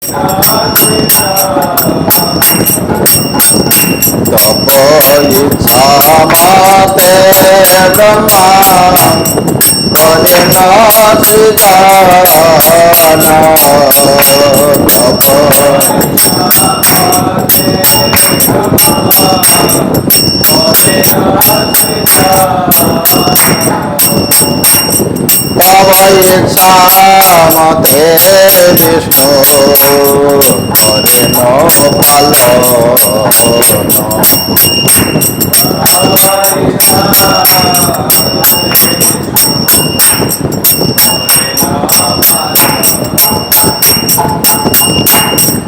तप इच्छा माते ब्रह्मा करे न तब इच्छा मते विष्णु करे न पालन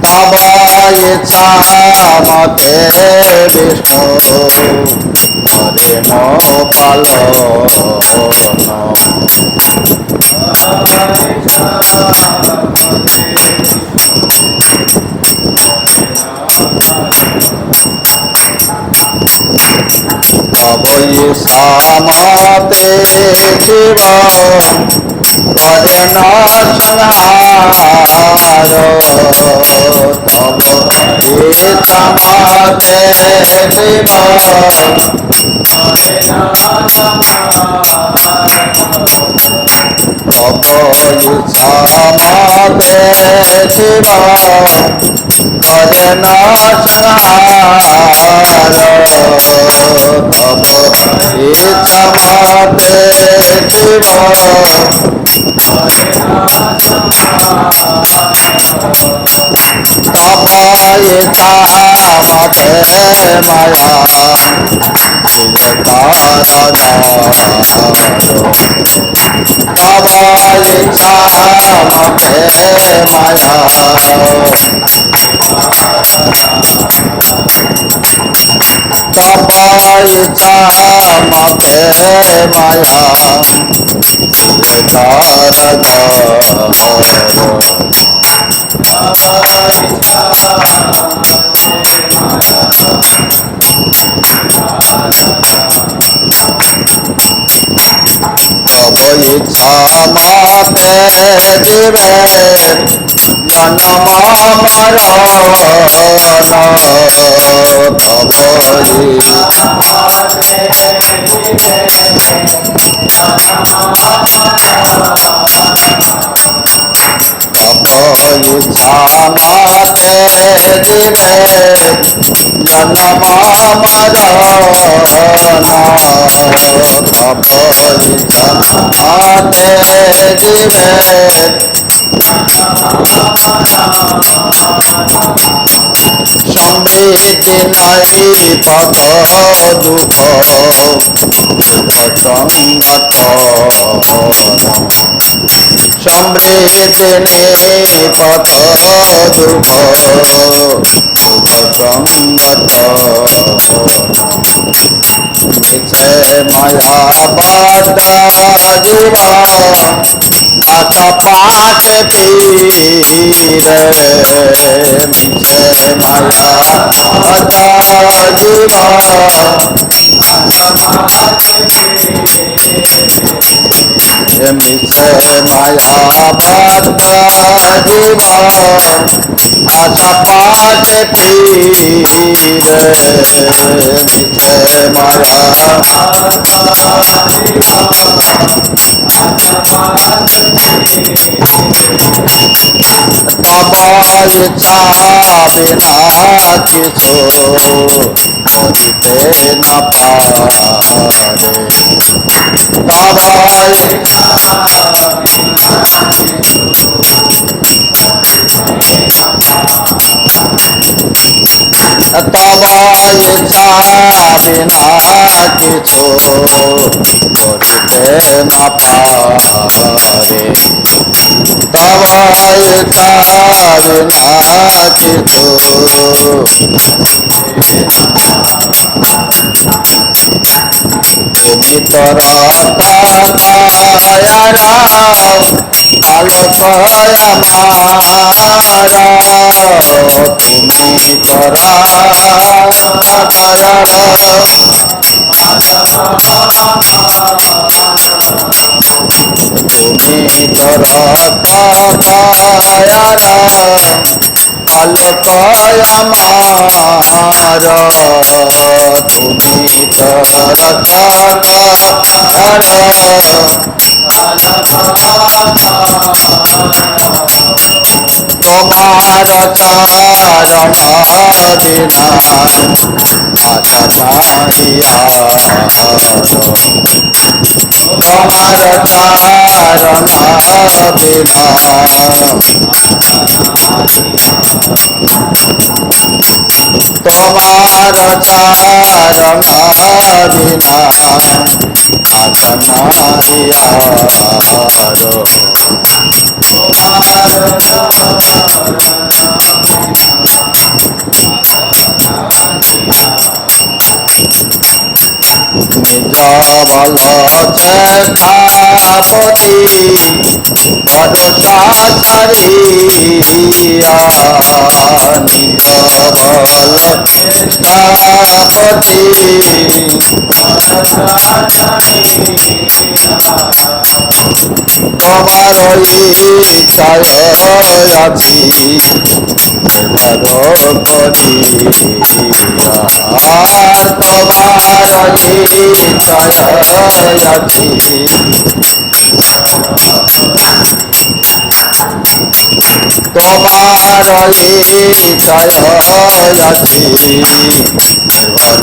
तब इच्छा मते विष्णु करे न पालन तब इच्छा मते शिव करे न संहार तब इच्छा मते शिव तब इच्छा मते शिव करे न संहार तब इच्छा मते शिव तब इच्छा मते माया तब इच्छा मते माया तब इच्छा मते माया तब इच्छा मते जीवे जन्म इच्छा मते जीवे जन्म मरण तब इच्छा मते जीवे समृद्धि नहीं पथ दुख संगत समृद्धि नहीं पथ दुख संगत मिथे माया बाटा जीवा आशा पाठ फिरे मिथे माया बाटा जीवा मिथे माया बाटा जीवा आशा पाठ फिरे मिथे माया तब इच्छा बिना किछु करिते न पारे तब तब इच्छा बिना किछु करिते न पारे तब इच्छा बिना किछु नितर कायारा आलोक हमारा তুমি করা তুমি করা বালক আমার তুমি তো তোমার চরণ বিনা আশা নাহিয়া তোমার চরণ বিনা তোমার চরণ বিনা আশা নাহিয়া নিজ বল চেষ্টাপতি ভরসা ছাড়িয়া নিজ বল চেষ্টাপতি তোমার ইচ্ছায় আছি করিয়া তোমার ইচ্ছায় আছি তোমার ইচ্ছায় আছি নির্ভর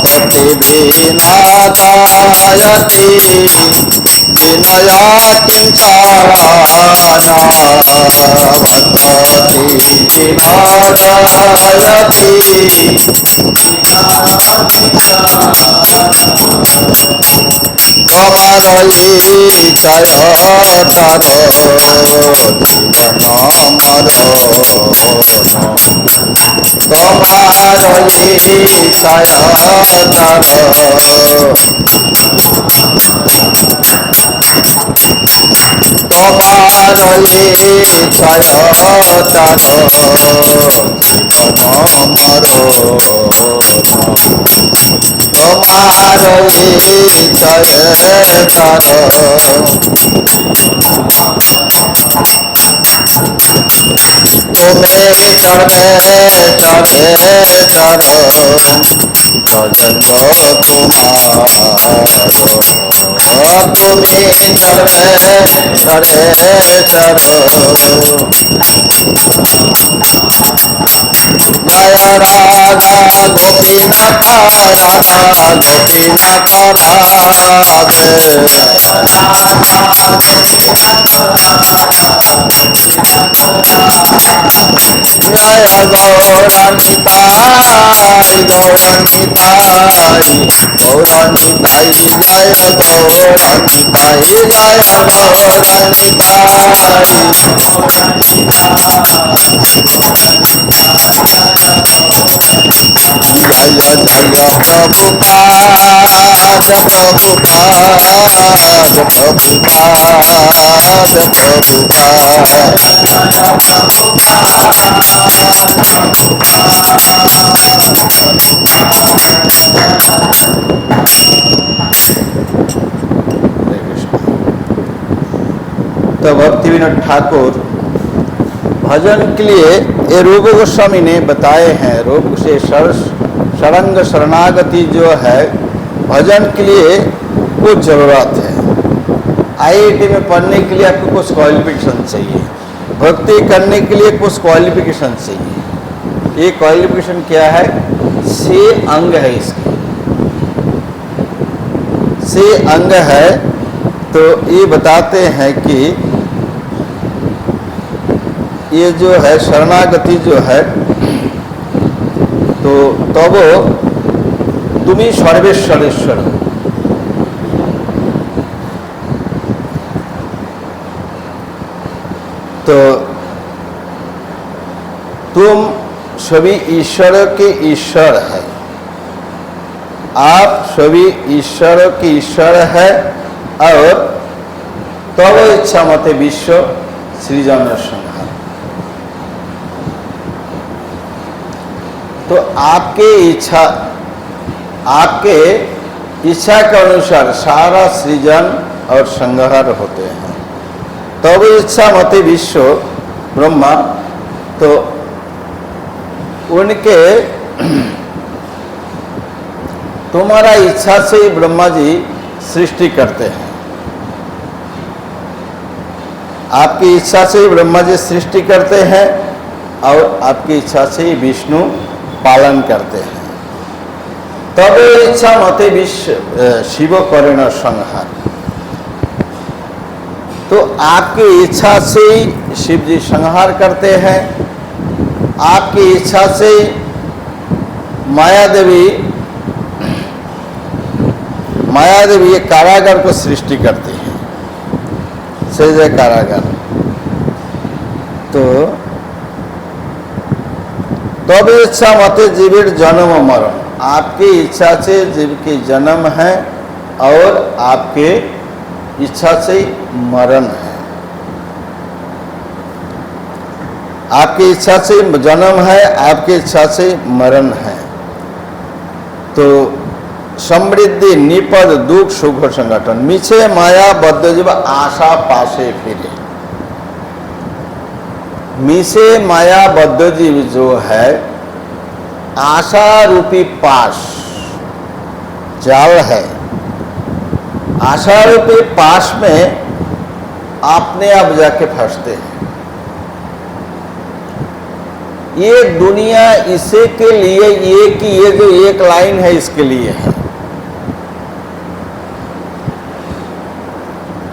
আপত্তি বিনাদায়তি বিনয়াতি আপত্তি বিনাদায়তি তোমার ইচ্ছায় তার জীবন মরণ তোমার ইচ্ছায় তার তোমার ইচ্ছায় তার জীবন মরণ তোমার ইচ্ছায় তার তুমি চড়বে চড়ে চড় ভজন্ত তোমার তুমি চড়বে চড়ে চড় জয় রাধা গোপীনাথ রাধা গোপীনাথ রাধে জয় গৌরানিতাই গৌরানিতাই গৌরানিতাই জয় গৌরানিতাই জয় গৌরানিতাই জয় জয় প্রভুপাদ প্রভুপাদ প্রভুপাদ तो भक्तिविनोद ठाकुर भजन के लिए ये रूप गोस्वामी ने बताए हैं। रूप से शरंग शरणागति जो है भजन के लिए कुछ जरूरत है। आईआईटी में पढ़ने के लिए आपको कुछ क्वालिफिकेशन चाहिए, भक्ति करने के लिए कुछ क्वालिफिकेशन चाहिए। ये क्वालिफिकेशन क्या है? 6 अंग है इसके, 6 अंग है। तो ये बताते हैं कि ये जो है शरणागति जो है तो तब तुम्ही सर्वेश्वरेश्वर, तो तुम सभी ईश्वर के ईश्वर है, आप सभी ईश्वर के ईश्वर है और तब इच्छा मते विश्व सृजन संहार। तो आपके इच्छा के अनुसार सारा सृजन और संहार होते हैं। तब इच्छा मते विश्व ब्रह्मा, तो उनके तुम्हारा इच्छा से ही ब्रह्मा जी सृष्टि करते हैं। आपकी इच्छा से ही ब्रह्मा जी सृष्टि करते हैं और आपकी इच्छा से ही विष्णु पालन करते हैं। तब इच्छा मते विश्व शिव करेण संहार, तो आपकी इच्छा से ही शिव जी संहार करते हैं। आपकी इच्छा से माया देवी ये कारागार को सृष्टि करती है, से कारागार। तो तब इच्छा मते जीविर जन्म मरण, आपकी इच्छा से जीव की जन्म है और आपके इच्छा से मरण है। आपकी इच्छा से जन्म है, आपकी इच्छा से मरण है। तो समृद्धि निपद दुख सुख संगठन, मिछे माया बद्ध जीव आशा पासे फिरे। मिछे माया बद्ध जीव जो है आशा रूपी पाश जाल है, आशा रूपी पाश में अपने आप जाके फंसते हैं। ये दुनिया इसे के लिए, ये जो एक लाइन है इसके लिए है।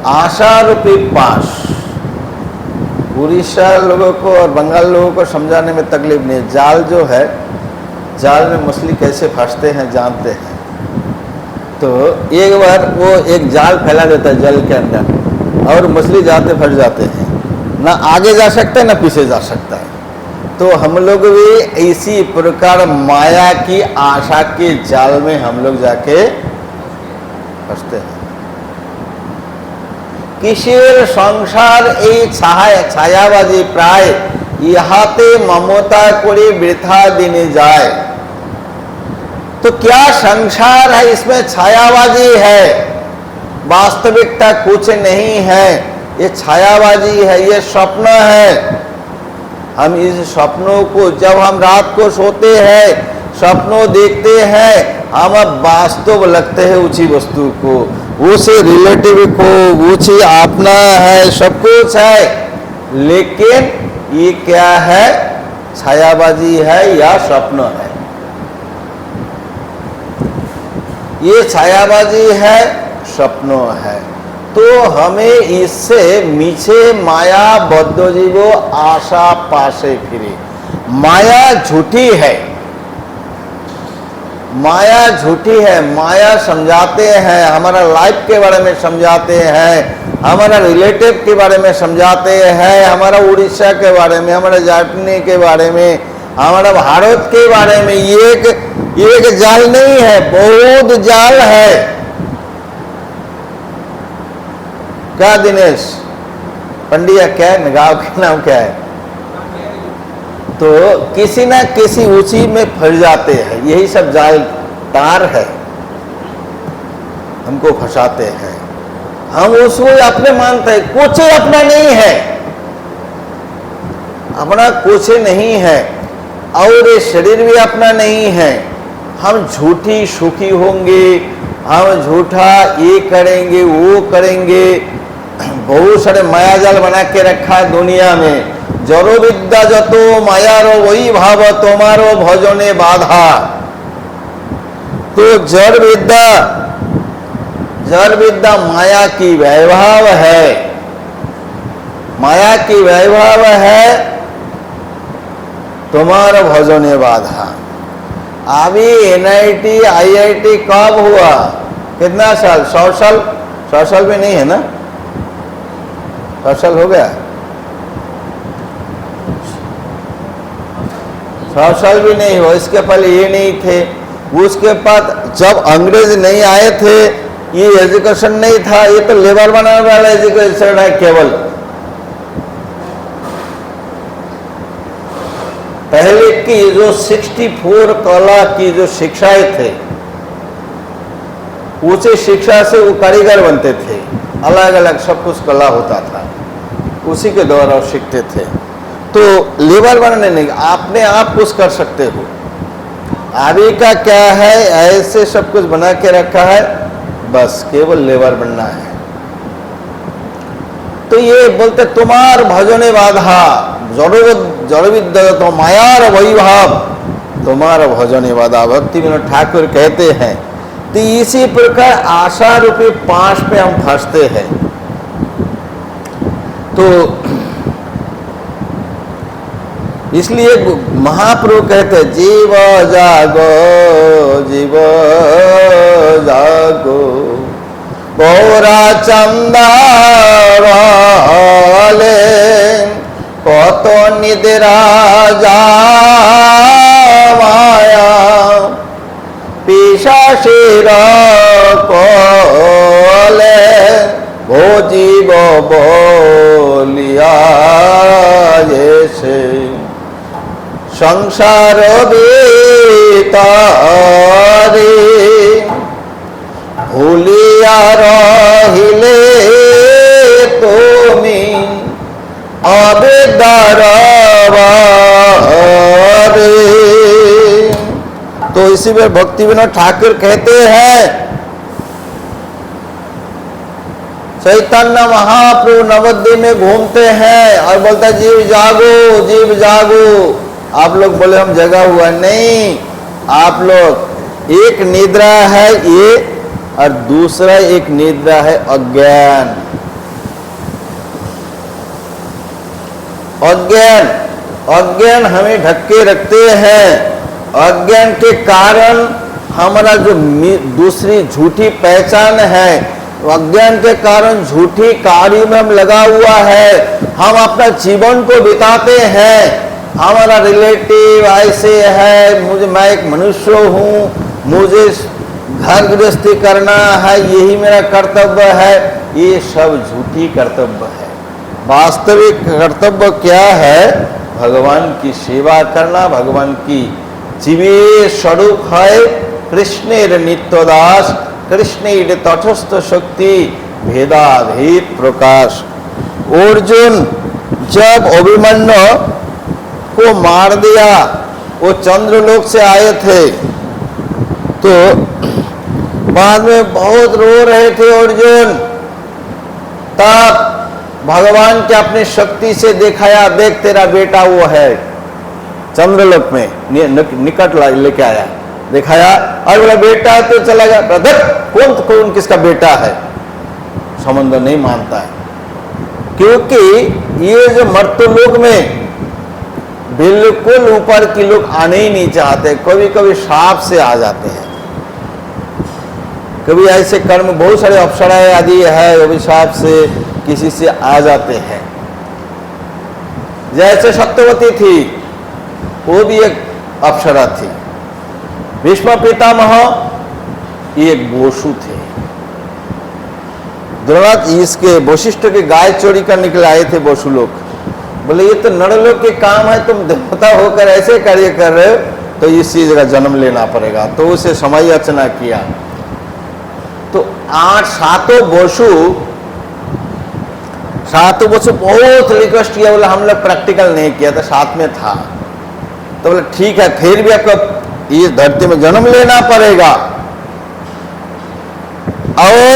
आशा रूपी पाश, उड़ीसा लोगों को और बंगाल लोगों को समझाने में तकलीफ नहीं। जाल जो है, जाल में मछली कैसे फंसते हैं जानते हैं। तो एक बार वो एक जाल फैला देता है जल के अंदर और मछली जाते फंस जाते हैं, ना आगे जा सकता है ना पीछे जा सकता है। तो हम लोग भी इसी प्रकार माया की आशा के जाल में हम लोग जाके फंसते हैं। किसेर संसार এই ছায়াবাজি প্রায় ইহাতে ममता করে বৃথা दिने जाए। तो क्या संसार है, इसमें छायाबाजी है, वास्तविकता कुछ नहीं है। ये छायाबाजी है, ये स्वप्न है। हम इस सपनों को जब हम रात को सोते हैं, सपनों देखते हैं, हम अब वास्तव लगते हैं उसी वस्तु को, उसी रिलेटिव को, उसी अपना है, सब कुछ है। लेकिन ये क्या है, छायाबाजी है या स्वप्न है। ये छायाबाजी है, स्वप्न है। तो हमें इससे मीछे माया बद्ध जीवो आशा पासे फिरे। माया झूठी है, माया झूठी है। माया समझाते हैं, हमारा लाइफ के बारे में समझाते हैं, हमारा रिलेटिव के बारे में समझाते हैं, हमारा उड़ीसा के बारे में, हमारा झारखंड के बारे में, हमारा भारत के बारे में। एक जाल नहीं है, बहुत जाल है। क्या दिनेश पंडिया, क्या है गाँव का नाम क्या है? तो किसी ना किसी ऊंची में फंस जाते हैं। यही सब जाल तार है, हमको फंसाते हैं। हम उसको अपने मानते हैं, कुछ अपना नहीं है, अपना कुछ नहीं है और ये शरीर भी अपना नहीं है। हम झूठी सुखी होंगे, हम झूठा ये करेंगे वो करेंगे। बहुत सारे मायाजाल बना के रखा है दुनिया में। जरो विद्या जतो मायारो वही भाव तुम्हारो भजने बाधा। तो जड़ विद्या माया की वैभव है, माया की वैभव है, तुम्हारा भजने बाधा। अभी NIT IIT कब हुआ, कितना साल? 100 साल? 100 साल भी नहीं है ना, 100 साल हो गया? 100 साल भी नहीं हुआ। इसके पहले ये नहीं थे, उसके बाद जब अंग्रेज नहीं आए थे ये एजुकेशन नहीं था। ये तो लेबर बनाने वाला एजुकेशन है केवल। पहले कि जो 64 कला की जो शिक्षाएं थे, उसी शिक्षा से वो कारीगर बनते थे, अलग अलग सब कुछ कला होता था, उसी के द्वारा वो सीखते थे। तो लेबर बनने नहीं, आपने आप कुछ कर सकते हो। अभी का क्या है, ऐसे सब कुछ बना के रखा है, बस केवल लेबर बनना है। तो ये बोलते तुम्हार भजने बाधा जड़विद्य तो मायार वैभव, तुम्हारा भजने बाधा। भक्ति विनोद ठाकुर कहते हैं तो इसी प्रकार आशा रूपी पाश पे हम फंसते हैं। तो इसलिए महाप्रभु कहते हैं जीव जागो जीव जागो गौरा चंदा वाले कत निद्रा माया पिशाचिर कले भो जीव बोलिया जैसे संसार बेतारे भूलिया रहिले तुमी अबे दरबारे। तो इसी में भक्ति विनोद ठाकुर कहते हैं, चैतन्य महाप्रभु नवद्वीप में घूमते हैं और बोलता है जीव जागो जीव जागो। आप लोग बोले हम जगा हुआ नहीं, आप लोग एक निद्रा है ये और दूसरा एक निद्रा है अज्ञान। अज्ञान अज्ञान हमें ढके रखते हैं। अज्ञान के कारण हमारा जो दूसरी झूठी पहचान है, अज्ञान के कारण झूठी कार्य में हम लगा हुआ है, हम अपना जीवन को बिताते हैं। हमारा रिलेटिव ऐसे है, मैं एक मनुष्य हूँ, मुझे घर गृहस्थी करना है, यही मेरा कर्तव्य है, ये सब झूठी कर्तव्य है। वास्तविक कर्तव्य क्या है? भगवान की सेवा करना। भगवान की जीवे स्वरूप है कृष्णेर नित्यदास, कृष्णेर तटस्थ शक्ति भेदाभेद प्रकाश। अर्जुन जब अभिमन्यु को मार दिया, वो चंद्रलोक से आए थे, तो बाद में बहुत रो रहे थे अर्जुन। तब भगवान के अपनी शक्ति से दिखाया, देख तेरा बेटा वो है, चंद्रलोक में निकट लेके आया, दिखाया और बोला बेटा है तो चला गया। ब्रदर कौन किसका बेटा है? समुद्र नहीं मानता है, क्योंकि ये जो मर्त्यलोक में बिल्कुल ऊपर के लोग आने ही नहीं चाहते, कभी कभी शाप से आ जाते हैं, कभी ऐसे कर्म बहुत सारे अप्सराएं आदि है अभिशाप से किसी से आ जाते हैं। जैसे सत्यवती थी, वो भी एक अप्सरा थी। भीष्म पितामह ये एक बोसु थे। द्रोणाचार्य इसके वशिष्ठ के गाय चोरी कर निकले आए थे बोसु लोग। बोले ये तो नरलोक के काम है, तुम देवता होकर ऐसे कार्य कर रहे हो, तो इसी जगह जन्म लेना पड़ेगा। तो उसे समय याचना किया। तो सातों बोसु बहुत रिक्वेस्ट किया, बोला हम लोग प्रैक्टिकल नहीं किया था, साथ में था। तो बोले ठीक है, फिर भी आपको इस धरती में जन्म लेना पड़ेगा। और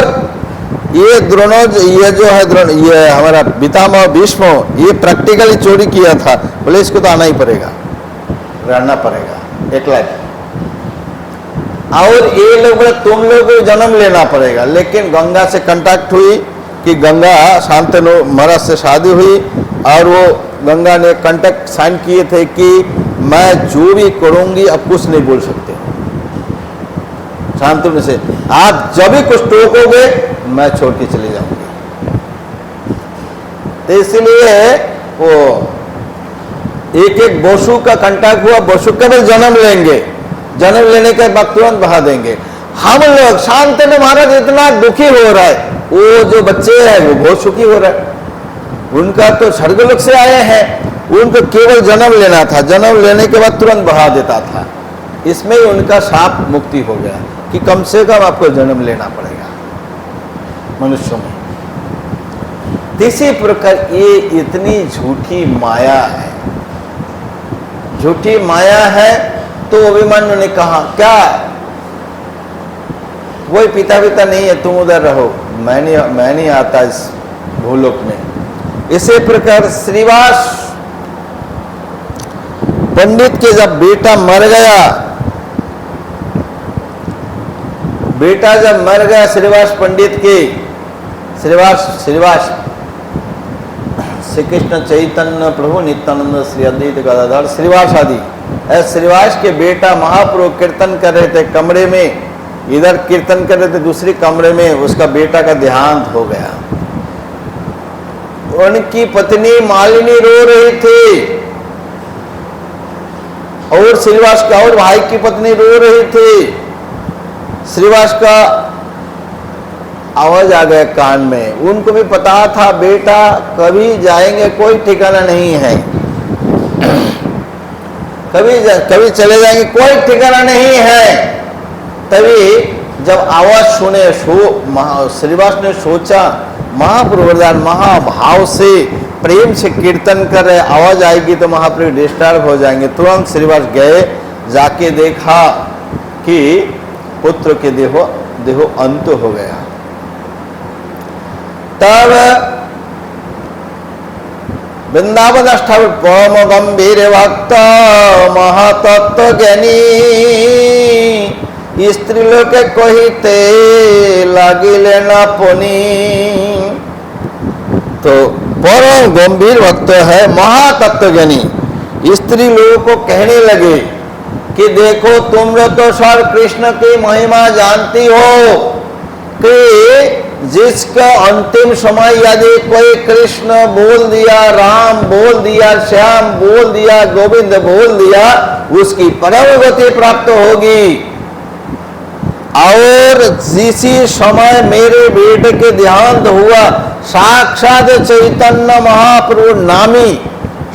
ये ये जो है ये हमारा पितामह भीष्म, ये प्रैक्टिकली चोरी किया था। बोले इसको तो आना ही पड़ेगा, रहना पड़ेगा एक लाइफ। और ये लोग बोले तुम लोग को जन्म लेना पड़ेगा। लेकिन गंगा से कांटेक्ट हुई कि गंगा शांतनु महाराज से शादी हुई, और वो गंगा ने कांटेक्ट साइन किए थे कि मैं जो भी करूंगी अब कुछ नहीं बोल सकते शांतनु से, आप जब भी कुछ टोकोगे मैं छोड़ के चले जाऊंगी। तो इसलिए वो एक एक बोसु का कांटेक्ट हुआ, बोसु केवल जन्म लेंगे, जन्म लेने के बाद तुरंत बहा देंगे। हम लोग शांतनु महाराज इतना दुखी हो रहा है, वो जो बच्चे हैं वो बहुत सुखी हो रहा है, उनका तो स्वर्गलोक से आए हैं, उनको केवल जन्म लेना था, जन्म लेने के बाद तुरंत बहा देता था। इसमें ही उनका शाप मुक्ति हो गया कि कम से कम आपको जन्म लेना पड़ेगा मनुष्यों में। इसी प्रकार ये इतनी झूठी माया है, झूठी माया है। तो अभिमन्यु ने कहा क्या वही पिता नहीं है, तुम उधर रहो, मैं नहीं आता इस भूलोक में। इसी प्रकार श्रीवास पंडित के जब बेटा मर गया, बेटा जब मर गया श्रीवास पंडित के, श्रीवास श्री कृष्ण चैतन्य प्रभु नित्यानंद श्री अद्वैत गदाधर श्रीवास आदि, श्रीवास के बेटा महाप्रभु कीर्तन कर रहे थे कमरे में, इधर कीर्तन कर रहे थे, दूसरी कमरे में उसका बेटा का देहांत हो गया। उनकी पत्नी मालिनी रो रही थी और श्रीवास का और भाई की पत्नी रो रही थी। श्रीवास का आवाज आ गया कान में, उनको भी पता था बेटा कभी जाएंगे कोई ठिकाना नहीं है, कभी चले जाएंगे कोई ठिकाना नहीं है। तभी जब आवाज सुने श्रीवास ने सोचा महाप्रभु महाभाव से प्रेम से कीर्तन कर रहे, आवाज आएगी तो महाप्रभु डिस्टर्ब हो जाएंगे। तुरंत श्रीवास गए, जाके देखा कि पुत्र के देहो अंत हो गया। तब वृंदावन अष्टावक्र परम गंभीर भक्त महातत्व ज्ञानी स्त्री लोग कहिते लागिले ना पुनी। तो परम गंभीर भक्त है महातत्व ज्ञानी, स्त्री लोगों को कहने लगे कि देखो तुम लोग तो सर कृष्ण की महिमा जानती हो कि जिसका अंतिम समय यदि कोई कृष्ण बोल दिया, राम बोल दिया, श्याम बोल दिया, गोविंद बोल दिया, उसकी परम गति प्राप्त होगी। और जिसी समय मेरे बेटे के देहांत हुआ, साक्षात चैतन्य महाप्रभु नामी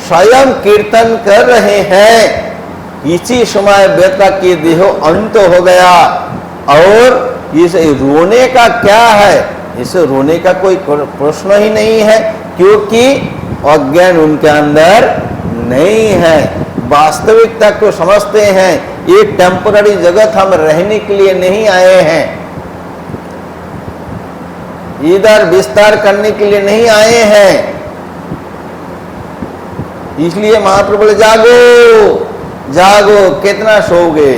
स्वयं कीर्तन कर रहे हैं, इसी समय बेटा के देह अंत हो गया। और इस रोने का क्या है, इसे रोने का कोई प्रश्न ही नहीं है, क्योंकि अज्ञान उनके अंदर नहीं है, वास्तविकता को समझते हैं। ये टेम्पररी जगत हम रहने के लिए नहीं आए हैं, इधर विस्तार करने के लिए नहीं आए हैं। इसलिए महाप्रभु बोले जागो जागो, कितना सोओगे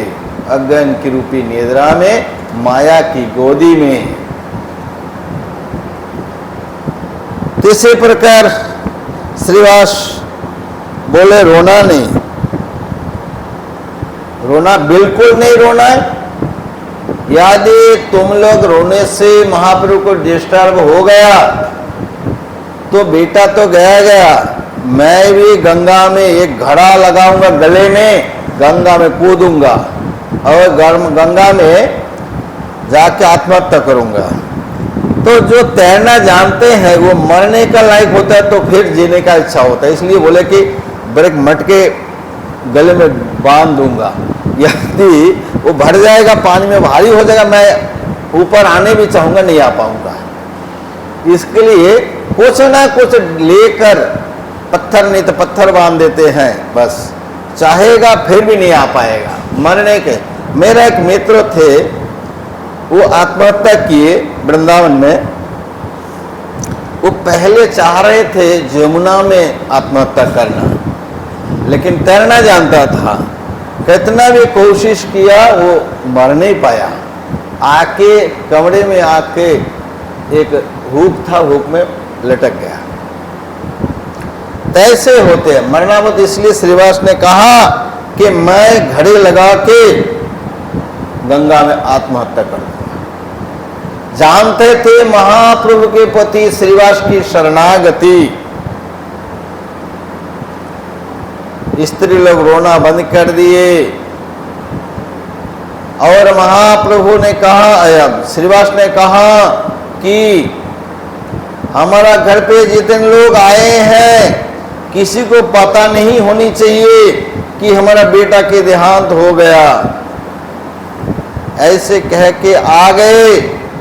अज्ञान की रूपी निद्रा में, माया की गोदी में। इसी प्रकार श्रीवास बोले रोना नहीं, रोना बिल्कुल नहीं रोना है। यदि तुम लोग रोने से महाप्रभु को डिस्टर्ब हो गया तो बेटा तो गया, मैं भी गंगा में एक घड़ा लगाऊंगा गले में, गंगा में कूदूंगा और गंगा में जाके आत्महत्या करूंगा। तो जो तैरना जानते हैं वो मरने का लायक होता है तो फिर जीने का इच्छा होता है, इसलिए बोले कि ब्रेक मटके गले में बांध दूंगा, यदि वो भर जाएगा पानी में भारी हो जाएगा, मैं ऊपर आने भी चाहूंगा नहीं आ पाऊंगा। इसके लिए कुछ ना कुछ लेकर, पत्थर नहीं तो पत्थर बांध देते हैं, बस चाहेगा फिर भी नहीं आ पाएगा मरने के। मेरा एक मित्र थे, वो आत्महत्या किए वृंदावन में। वो पहले चाह रहे थे जमुना में आत्महत्या करना, लेकिन तैरना जानता था, कितना भी कोशिश किया वो मर नहीं पाया। आके कमरे में आके एक हुक था, हुक में लटक गया। तैसे होते हैं मरना मत। इसलिए श्रीवास ने कहा कि मैं घड़ी लगा के गंगा में आत्महत्या कर दूंगा। जानते थे महाप्रभु के प्रति श्रीवास की शरणागति। स्त्री लोग रोना बंद कर दिए और महाप्रभु ने कहा, श्रीवास ने कहा कि हमारा घर पे जितने लोग आए हैं किसी को पता नहीं होनी चाहिए कि हमारा बेटा के देहांत हो गया। ऐसे कह के आ गए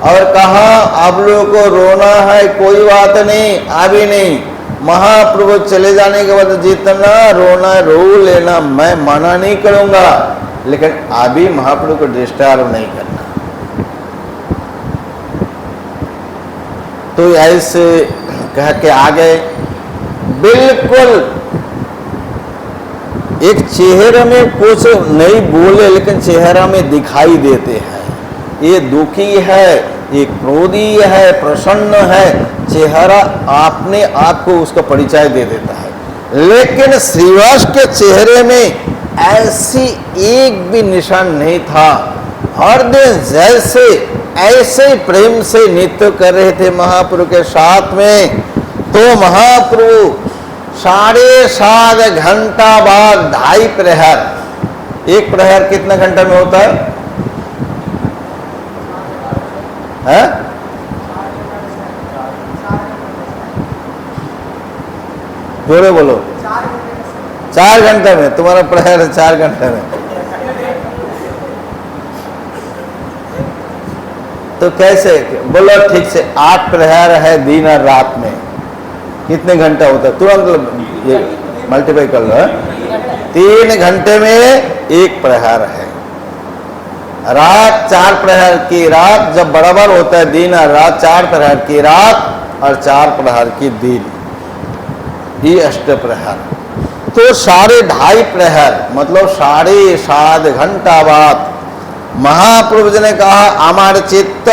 और कहा आप लोगों को रोना है, कोई बात नहीं, अभी नहीं, महाप्रभु चले जाने के बाद जितना रोना रो लेना, मैं मना नहीं करूंगा, लेकिन अभी महाप्रभु को डिस्टर्ब नहीं करना। तो ऐसे कह के आ गए। बिल्कुल एक चेहरे में कुछ नहीं बोले, लेकिन चेहरा में दिखाई देते हैं, ये दुखी है, ये क्रोधी है, प्रसन्न है, चेहरा अपने आप को उसका परिचय दे देता है। लेकिन श्रीवास के चेहरे में ऐसी एक भी निशान नहीं था। हर दिन जैसे ऐसे प्रेम से नृत्य कर रहे थे महाप्रभु के साथ में। तो महाप्रभु 7.5 घंटा बाद 2.5 प्रहर, एक प्रहर कितना घंटा में होता है? है? जोरे बोलो। 4 घंटे में तुम्हारा प्रहर है, 4 घंटे में। तो कैसे बोलो ठीक से? 8 प्रहर है दिन और रात में, कितने घंटा होता है? तुरंत ये मल्टीप्लाई कर लो। 3 घंटे में 1 प्रहर है। रात 4 प्रहर की रात जब बराबर होता है दिन और रात, 4 प्रहर की रात और 4 प्रहर की दिन, ये अष्ट प्रहर। तो 2.5 प्रहर मतलब 7.5 घंटा बाद महाप्रभु जी ने कहा, আমার চিত্ত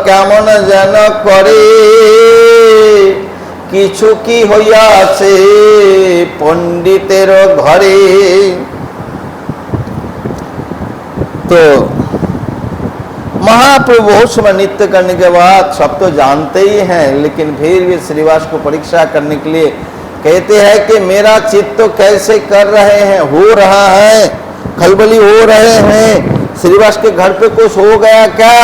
কেমন যেন করে, কিছু কি হইয়াছে पंडितेर घरे। तो महाप्रभु बहुत समय नृत्य करने के बाद, सब तो जानते ही हैं, लेकिन फिर भी श्रीवास को परीक्षा करने के लिए कहते हैं कि मेरा चित्त कैसे कर रहे हैं, हो रहा है, खलबली हो रहे हैं, श्रीवास के घर पे कुछ हो गया क्या?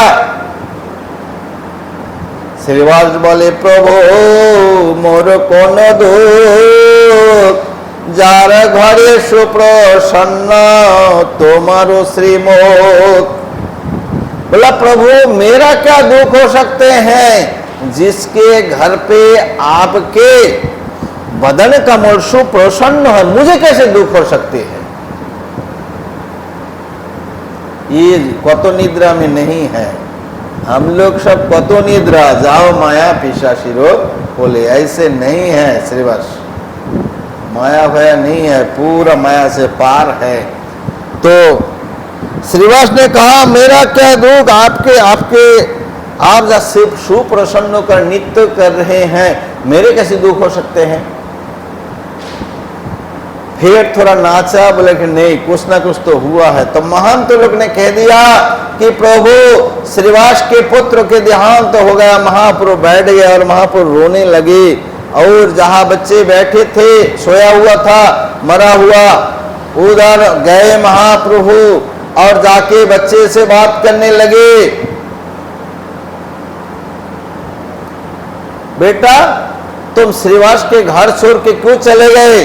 श्रीवास बोले, प्रभु मोर कोन दुख, जार घरे सुप्रसन्न तुम्हारो श्रीमुख। बोला प्रभु मेरा क्या दुख हो सकते हैं, जिसके घर पे आपके बदन का मूल सुप्रसन्न है, मुझे कैसे दुख हो सकते हैं? ये कतो निद्रा में नहीं है, हम लोग सब कतो निद्रा, जाओ माया पिशाची रोग बोले, ऐसे नहीं है। श्रीवास माया भया नहीं है, पूरा माया से पार है। तो श्रीवास ने कहा मेरा क्या दुख, आप जब सिर्फ सुप्रसन्न कर नृत्य कर रहे हैं, मेरे कैसे दुख हो सकते हैं? फिर थोड़ा नाचा, बोले कि नहीं कुछ ना कुछ तो हुआ है। तो महंत लोग ने कह दिया कि प्रभु श्रीवास के पुत्र के देहांत हो गया। महाप्रभु बैठ गए और महाप्रभु रोने लगे, और जहां बच्चे बैठे थे, सोया हुआ था, मरा हुआ, उधर गए महाप्रभु और जाके बच्चे से बात करने लगे, बेटा तुम श्रीवास के घर छोड़ के क्यों चले गए?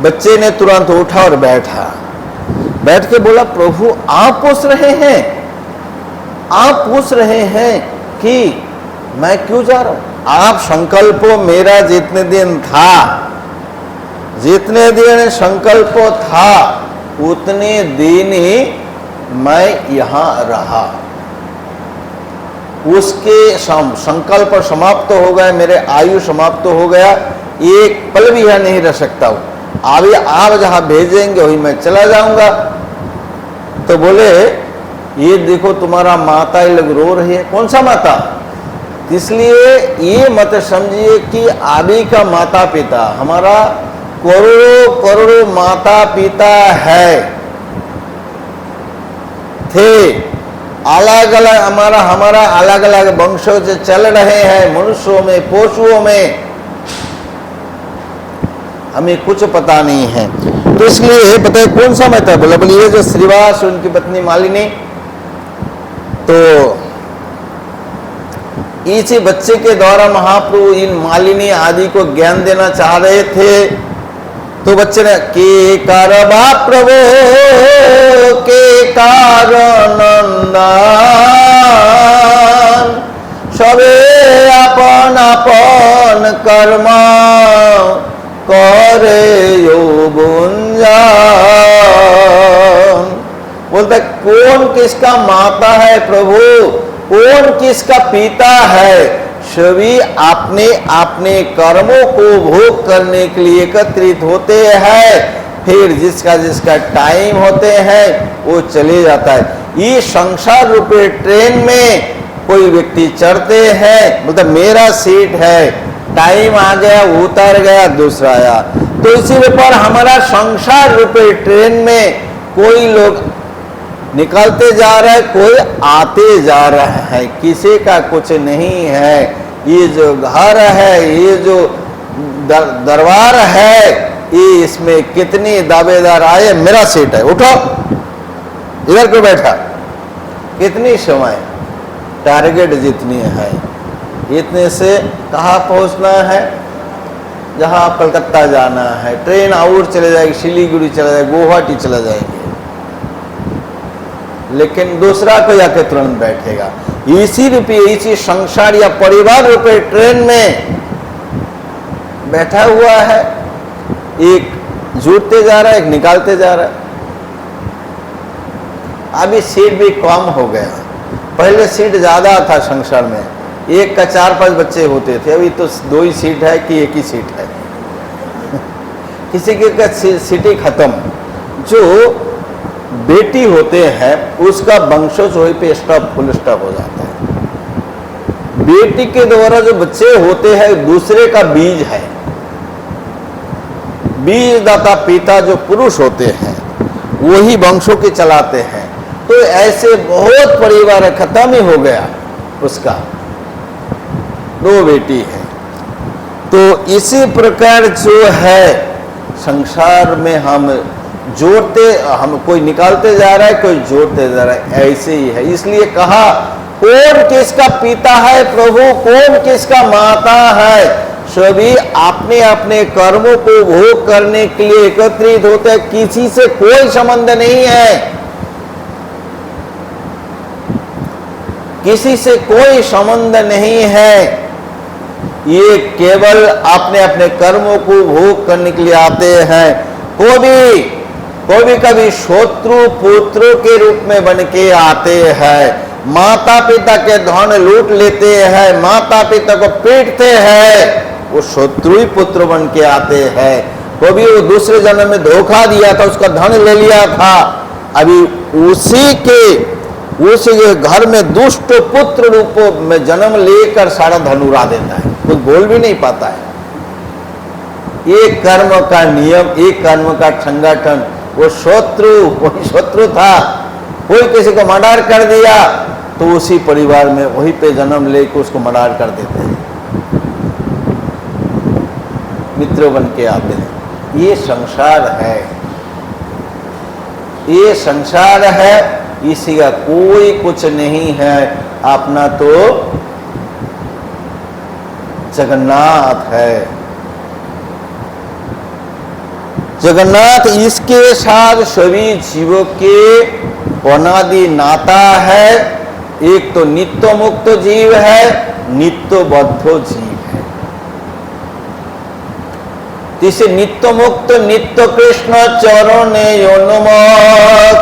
बच्चे ने तुरंत उठा और बैठा, बैठ के बोला प्रभु आप पूछ रहे हैं कि मैं क्यों जा रहा हूं? आप संकल्प मेरा जितने दिन संकल्प था उतने दिन ही मैं यहां रहा, उसके संकल्प समाप्त हो गए, मेरे आयु समाप्त हो गया, एक पल भी यहां नहीं रह सकता हूं। अभी आप जहां भेजेंगे वही मैं चला जाऊंगा। तो बोले ये देखो तुम्हारा माता ये लोग रो रही है। कौन सा माता? इसलिए ये मत समझिए कि आदि का माता पिता, हमारा करोड़ों करोड़ों माता पिता है, थे अलग अलग, हमारा अलग अलग वंशों से चल रहे हैं, मनुष्यों में, पशुओं में, हमें कुछ पता नहीं है। तो इसलिए बताए कौन सा माता? बोला बोले ये जो श्रीवास उनकी पत्नी मालिनी। तो इसी बच्चे के द्वारा महाप्रभु इन मालिनी आदि को ज्ञान देना चाह रहे थे। तो बच्चे ने के कारबा प्रभु के कारणंदन सबे अपन अपन कर्म करे यो गुंजन। बोलता कौन किसका माता है प्रभु, कौन किसका पिता है, सभी अपने अपने कर्मों को भोग करने के लिए एकत्रित होते हैं। फिर जिसका जिसका टाइम होते हैं वो चले जाता है। ये संसार रूपी ट्रेन में कोई व्यक्ति चढ़ते हैं, मतलब मेरा सीट है, टाइम आ गया उतर गया दूसरा आया। तो इसीलिए पर हमारा संसार रूपी ट्रेन में कोई लोग निकलते जा रहे हैं, कोई आते जा रहे हैं, किसी का कुछ नहीं है। ये जो घर है, ये जो दरबार है, ये इसमें कितनी दावेदार आए, मेरा सीट है, उठो इधर क्यों बैठा, कितनी समय, टारगेट जितनी है इतने से कहाँ पहुँचना है, जहाँ कलकत्ता जाना है, ट्रेन और चले जाएगी, सिलीगुड़ी चला जाएगी, गुवाहाटी चला जाएंगे, लेकिन दूसरा को जाके तुरंत बैठेगा। इसी रूपी इसी संसार या परिवार रूपी ट्रेन में बैठा हुआ है, एक जुड़ते जा रहा है, एक निकालते जा रहा है। अभी सीट भी कम हो गया, पहले सीट ज्यादा था संसार में, एक का 4-5 बच्चे होते थे, अभी तो 2 ही सीट है कि एक ही सीट है। किसी के सीट ही खत्म। जो बेटी होते हैं उसका वंशज वहीं पे स्टॉप, फुल स्टॉप हो जाता है। बेटी के द्वारा जो बच्चे होते हैं दूसरे का बीज है, बीज दाता पिता जो पुरुष होते हैं वही वंशों के चलाते हैं। तो ऐसे बहुत परिवार खत्म ही हो गया उसका, 2 बेटी है। तो इसी प्रकार जो है संसार में हम जोड़ते, हम कोई निकालते जा रहा है, कोई जोड़ते जा रहा है, ऐसे ही है। इसलिए कहा कौन किसका पिता है प्रभु, कौन किसका माता है, सभी अपने अपने कर्मों को भोग करने के लिए एकत्रित होते हैं, किसी से कोई संबंध नहीं है, किसी से कोई संबंध नहीं है। ये केवल अपने अपने कर्मों को भोग करने के लिए आते हैं। कोई कभी शत्रु पुत्र के रूप में बन के आते हैं, माता पिता के धन लूट लेते हैं, माता पिता को पीटते हैं, वो शत्रु ही पुत्र बन के आते हैं। कभी वो दूसरे जन्म में धोखा दिया था, उसका धन ले लिया था, अभी उसी घर में दुष्ट पुत्र रूप में जन्म लेकर सारा धन उड़ा देता है, कुछ बोल भी नहीं पाता है। एक कर्म का नियम, एक कर्म का संगठन, वो शत्रु था, कोई किसी को मर्डर कर दिया तो उसी परिवार में वहीं पे जन्म लेकर उसको मर्डर कर देते हैं, मित्र बन के आते हैं। ये संसार है, ये संसार है, इसी का कोई कुछ नहीं है। अपना तो जगन्नाथ है, जगन्नाथ इसके साथ सभी जीवों के अनादि नाता है। एक तो नित्य मुक्त जीव है, नित्य बद्ध जीव है। जिसे नित्य मुक्त नित्य कृष्ण चरणे अनुमत,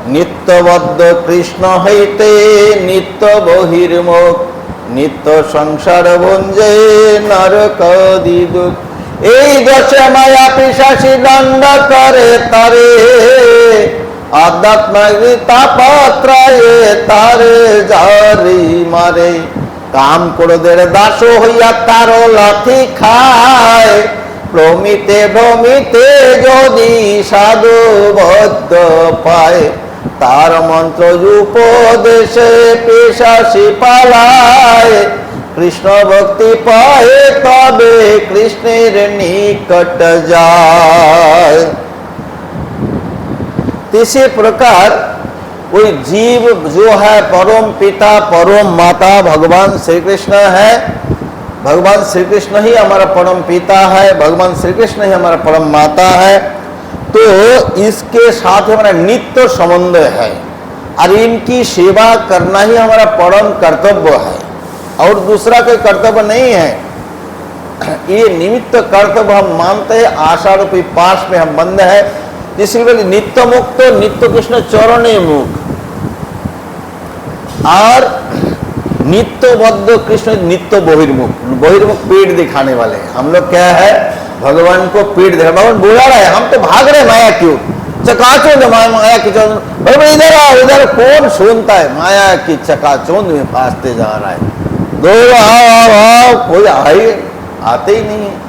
नित्य बद्ध कृष्ण हईते नित्य बहिर्मुख, नित्य संसार भुंजे नरकादि दुख। এই দশে মায়া পিশাচি দণ্ড করে তারে, আধ্যাত্মিক তাপত্রয়ে তারে জারি মারে। কাম ক্রোধের দাস হইয়া তার লাথি খায়, প্রমিতে ভ্রমিতে যদি সাধু বদ্ধ পায়, তার মন্ত্র উপদেশে পিশাচি পালায়। कृष्ण भक्ति पाए तबे कृष्णेर निकट जाए। इसी प्रकार कोई जीव जो है परम पिता परम माता भगवान श्री कृष्ण है। भगवान श्री कृष्ण ही हमारा परम पिता है, भगवान श्री कृष्ण ही हमारा परम माता है। तो इसके साथ हमारा नित्य संबंध है और इनकी सेवा करना ही हमारा परम कर्तव्य है और दूसरा कोई कर्तव्य नहीं है। ये निमित्त कर्तव्य हम मानते हैं, आशा रूपी पास में हम बंद है। इसलिए नित्य मुक्त नित्य कृष्ण चरणे मुख और नित्य बद्ध कृष्ण नित्य बहिर्मुख। बहिर्मुख पीठ दिखाने वाले हम लोग क्या है, भगवान को पीठ दिखा, भगवान बुला रहे हैं, हम तो भाग रहे माया क्यों, चकाचौंध माया की चौंध, भाई इधर आओ इधर, कौन सुनता है, माया की चकाचौंध में फांसते जा रहा है, दो आओ आओ आओ, कोई आते ही नहीं है।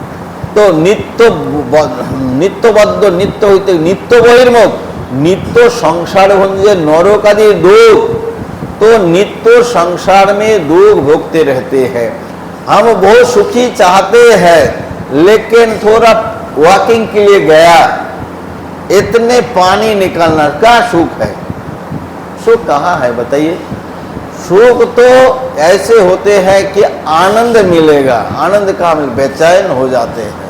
तो नित्यबद्ध नित्य होते नित्य बहिर्मुख नित्य संसार भंजे नरक आदि दुख, तो नित्य संसार में दुख भोगते रहते हैं। हम बहुत सुखी चाहते हैं लेकिन थोड़ा वॉकिंग के लिए गया, इतने पानी निकलना क्या सुख है, सुख कहाँ है बताइए। सुख तो ऐसे होते हैं कि आनंद मिलेगा, आनंद का हम बेचैन हो जाते हैं,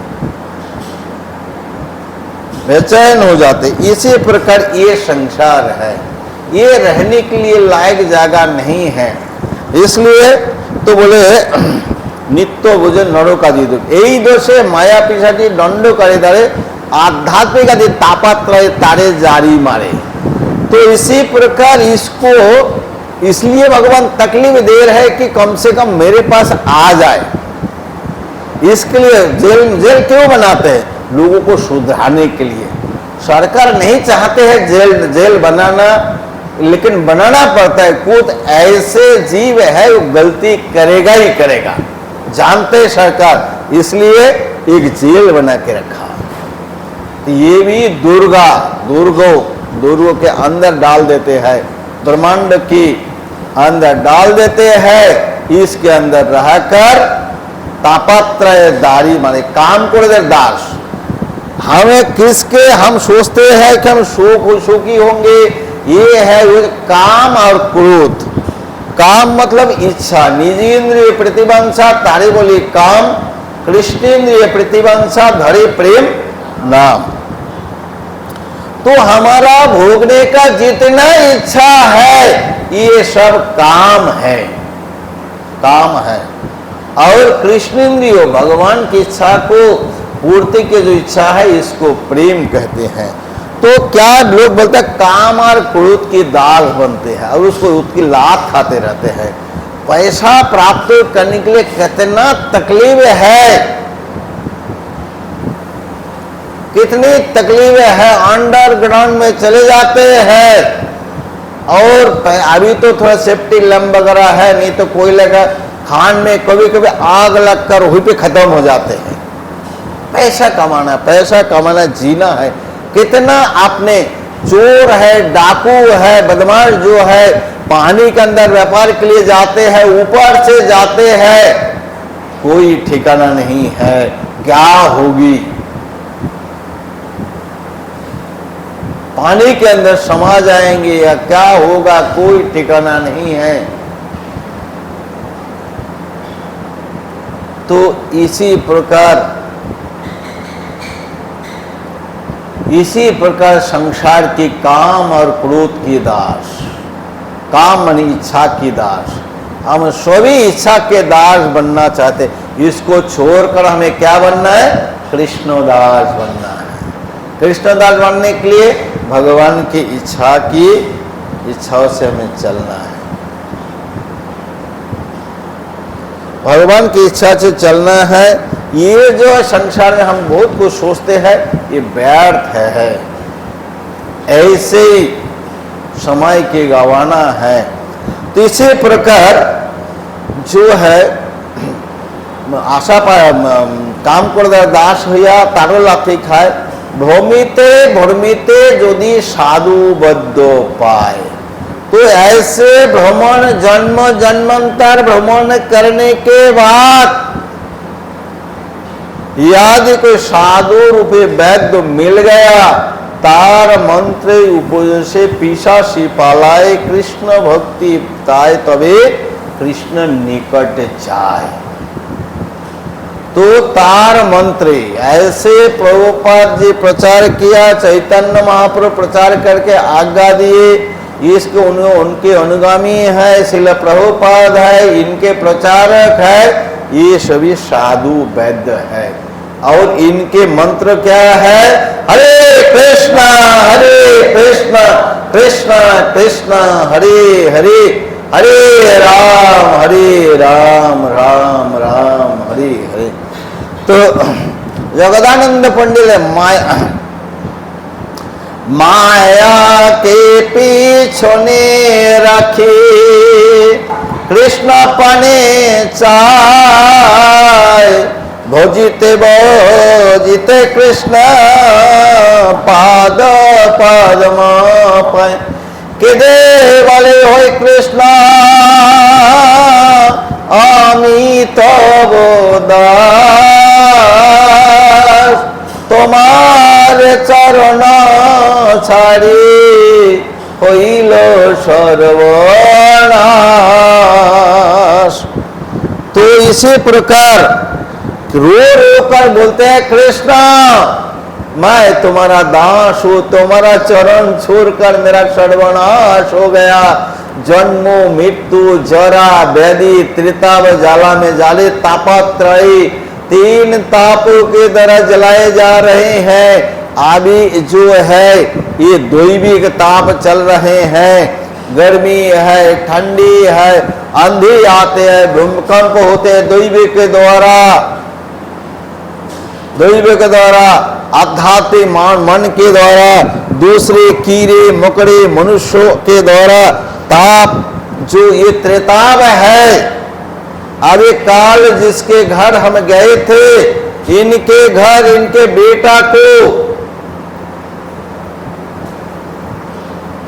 बेचैन हो जाते। इसी प्रकार ये संसार है, ये रहने के लिए लायक जगह नहीं है। इसलिए तो बोले नित्य भोजन नरक आदि दुख, यही दोषे माया पिशाची दंड करे दारे आध्यात्मिक आदि तापात्रय तारे जारी मारे। तो इसी प्रकार इसको इसलिए भगवान तकलीफ दे रहे कि कम से कम मेरे पास आ जाए। इसके लिए जेल क्यों बनाते हैं, लोगों को सुधारने के लिए। सरकार नहीं चाहते हैं जेल बनाना, लेकिन बनाना पड़ता है। खुद ऐसे जीव है वो गलती करेगा ही करेगा, जानते सरकार, इसलिए एक जेल बना के रखा। तो ये भी दुर्गों के अंदर डाल देते हैं, ब्रह्मांड की अंदर डाल देते हैं, इसके अंदर रहकर तापत्रय दारी माने काम को दास। हमें किसके हम सोचते हैं कि हम सुखी होंगे, ये है वो काम और क्रोध। काम मतलब इच्छा, निजीन्द्रिय प्रतिवंशा तारे बोली काम, कृष्णेन्द्रिय प्रतिवंशा धरे प्रेम नाम। तो हमारा भोगने का जितना इच्छा है ये सब काम है, काम है। और कृष्णेन्द्रिय भगवान की इच्छा को पूर्ति की जो इच्छा है इसको प्रेम कहते हैं। तो क्या लोग बोलते हैं काम और क्रोध की दास बनते हैं और उसको उसकी लात खाते रहते हैं। पैसा प्राप्त करने के लिए कितना तकलीफ है, कितनी तकलीफ है, अंडरग्राउंड में चले जाते हैं। और अभी तो थोड़ा सेफ्टी लैंप वगैरह है, नहीं तो कोई लगा खान में कभी कभी आग लगकर वहीं पे खत्म हो जाते हैं। पैसा कमाना जीना है। कितना आपने चोर है, डाकू है, बदमाश जो है पानी के अंदर व्यापार के लिए जाते हैं, ऊपर से जाते हैं, कोई ठिकाना नहीं है क्या होगी, पानी के अंदर समा जाएंगे या क्या होगा, कोई ठिकाना नहीं है। तो इसी प्रकार संसार की काम और क्रोध की दास, काम मानी इच्छा की दास। हम सभी इच्छा के दास बनना चाहते, इसको छोड़कर हमें क्या बनना है, कृष्णदास बनना है। कृष्णदास बनने के लिए भगवान की इच्छाओं से हमें चलना है, भगवान की इच्छा से चलना है। ये जो संसार में हम बहुत कुछ सोचते हैं ये व्यर्थ है, ऐसे ही समय के गवाना है। तो इसी प्रकार जो है आशा पाया काम कर दास हुआ तारो लाठी खाए, भ्रमिते यदि साधु बद्ध पाए। तो ऐसे भ्रमण जन्म जन्मांतर भ्रमण करने के बाद यदि कोई साधु रूपी वैद्य मिल गया तार मंत्र उपदेशे पिशासी पालाए कृष्ण भक्ति ताय तबे कृष्ण निकट जाए। तो तार मंत्र ऐसे प्रभुपाद जी प्रचार किया, चैतन्य महाप्रभु प्रचार करके आज्ञा दिए, इसके उनके अनुगामी है, श्रील प्रभुपाद है, इनके प्रचारक है, ये सभी साधु वैद्य है। और इनके मंत्र क्या है? हरे कृष्णा कृष्णा कृष्णा हरे हरे, हरे राम राम राम हरे हरे। तो जगदानंद पंडित माया के पीछे रखे कृष्ण पने चाय, भजिते भजिते कृष्ण पाद पद्म पाए, के दे वाले हो कृष्ण अमित दास, तुम्हारे चरण छाड़ी होइल सर्वनाश। तो इसी प्रकार रो रो कर बोलते हैं कृष्णा मैं तुम्हारा दास हूं, तुम्हारा चरण छोड़कर मेरा सर्वनाश हो गया। जन्मो मृत्यु जरा व्याधि त्रिताप जाला में जाले तापत्रयी, तीन तापों के द्वारा जलाए जा रहे हैं। अभी जो है ये दैविक ताप चल रहे हैं, गर्मी है, ठंडी है, आंधी आते हैं, भूकंप होते हैं दैविक के द्वारा, दैविक के द्वारा, आध्यात्मिक मन के द्वारा, दूसरे कीड़े मकड़े मनुष्यों के द्वारा ताप, जो ये त्रिताप है। अभी काल जिसके घर हम गए थे, इनके घर इनके बेटा को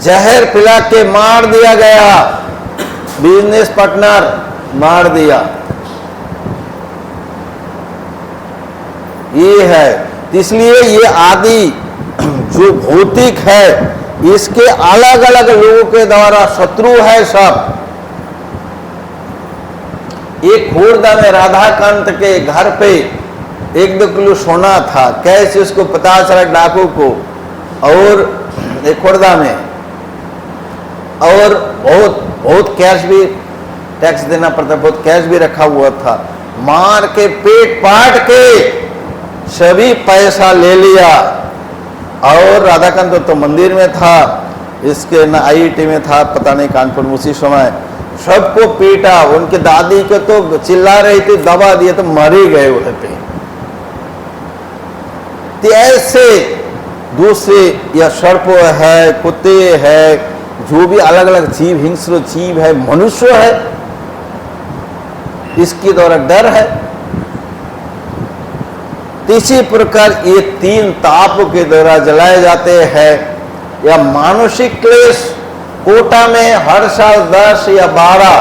जहर पिला के मार दिया गया, बिजनेस पार्टनर मार दिया। ये है, इसलिए ये आदि जो भौतिक है, इसके अलग अलग लोगों के द्वारा शत्रु है सब। एक खुर्दा में राधाकांत के घर पे 1-2 किलो सोना था, कैसे उसको पता चला डाकू को, और एक खुर्दा में, और बहुत कैश भी टैक्स देना पड़ता, बहुत कैश भी रखा हुआ था। मार के पेट पाट के सभी पैसा ले लिया। और राधाकांत तो मंदिर में था, इसके न IIT में था, पता नहीं कानपुर में, उसी समय सबको पीटा। उनके दादी को तो चिल्ला रही थी, दबा दिए तो मर ही गए वहां पे। तो ऐसे दूसरे या सर्प है, कुत्ते है, जो भी अलग अलग जीव, हिंस्र जीव है, मनुष्य है, इसके द्वारा डर है। इसी प्रकार ये 3 ताप के द्वारा जलाए जाते हैं। या मानसिक क्लेश, कोटा में हर साल 10 या 12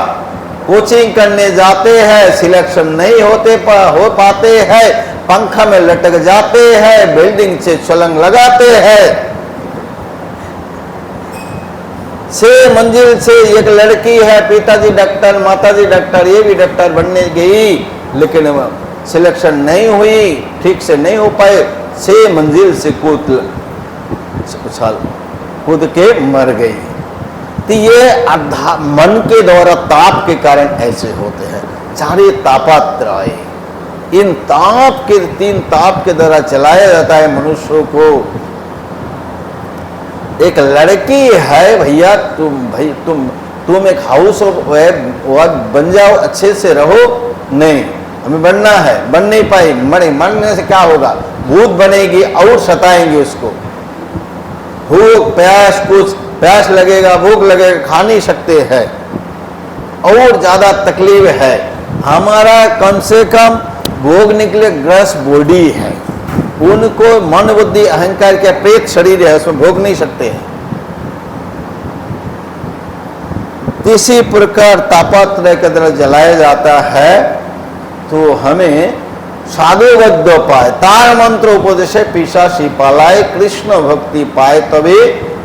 कोचिंग करने जाते हैं, सिलेक्शन नहीं हो पाते हैं, पंखा में लटक जाते हैं, बिल्डिंग से छलांग लगाते हैं। 6 मंजिल से एक लड़की है, पिताजी डॉक्टर, माताजी डॉक्टर, ये भी डॉक्टर बनने गई, लेकिन सिलेक्शन नहीं हुई, ठीक से नहीं हो पाए, 6 मंजिल से कूद के मर गई। तो ये मन के द्वारा ताप के कारण ऐसे होते हैं। चारे तापात्रय, इन ताप के 3 ताप के द्वारा चलाया जाता है मनुष्यों को। एक लड़की है, भैया तुम एक हाउस वाइफ बन जाओ, अच्छे से रहो, नहीं हमें बनना है, बन नहीं पाई, मरने से क्या होगा, भूत बनेगी और सताएंगे उसको, भूख प्यास, कुछ प्यास लगेगा, भूख लगेगा, खा नहीं सकते हैं, और ज्यादा तकलीफ है। हमारा कम से कम भोगने के लिए ग्रस बॉडी है, उनको मन बुद्धि अहंकार के प्रेत शरीर है, उसमें भोग नहीं सकते हैं। इसी प्रकार तापात्रय के द्वारा जलाया जाता है। तो हमें साधुबद्ध पाए, तार मंत्र उपदेशे पिशाची पालाए, कृष्ण भक्ति पाए तभी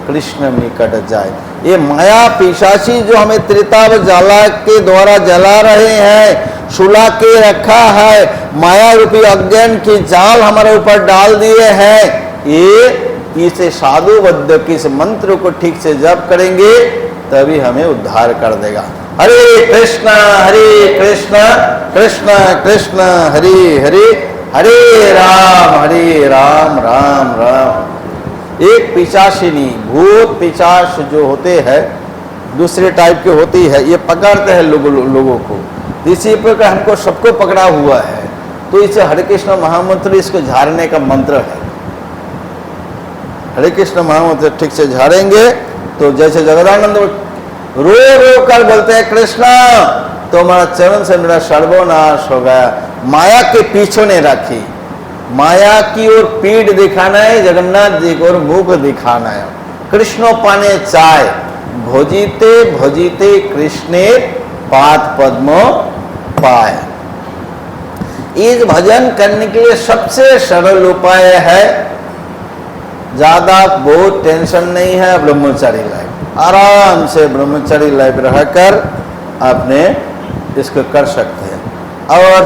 कृष्ण निकट जाए। ये माया पिशाची जो हमें त्रिताप ज्वाला के द्वारा जला रहे हैं, सुला के रखा है, माया रूपी अज्ञान की जाल हमारे ऊपर डाल दिए हैं, ये इसे साधुबद्ध के इस मंत्र को ठीक से जप करेंगे तभी हमें उद्धार कर देगा। हरे कृष्ण कृष्ण कृष्ण हरे हरे, हरे राम राम राम। एक पिशाचिनी भूत पिशाच जो होते हैं दूसरे टाइप के होती है, ये पकड़ते हैं लोगों को, इसी प्रकार हमको सबको पकड़ा हुआ है। तो इसे हरे कृष्ण महामंत्र इसको झाड़ने का मंत्र है। हरे कृष्ण महामंत्र ठीक से झाड़ेंगे तो जैसे जगदानंद रो रो कर बोलते हैं कृष्णा तो हमारा चरण से मेरा सर्वनाश हो गया। माया के पीछे ने रखी, माया की ओर पीठ दिखाना है, जगन्नाथ जी को और मुख दिखाना है। कृष्ण पाने चाय भोजीते भोजीते कृष्णे पाद पद्म पाए। इस भजन करने के लिए सबसे सरल उपाय है, ज्यादा बहुत टेंशन नहीं है, ब्रह्मचारी लाइफ, आराम से ब्रह्मचारी लाइफ रहकर आपने इसको कर सकते हैं। और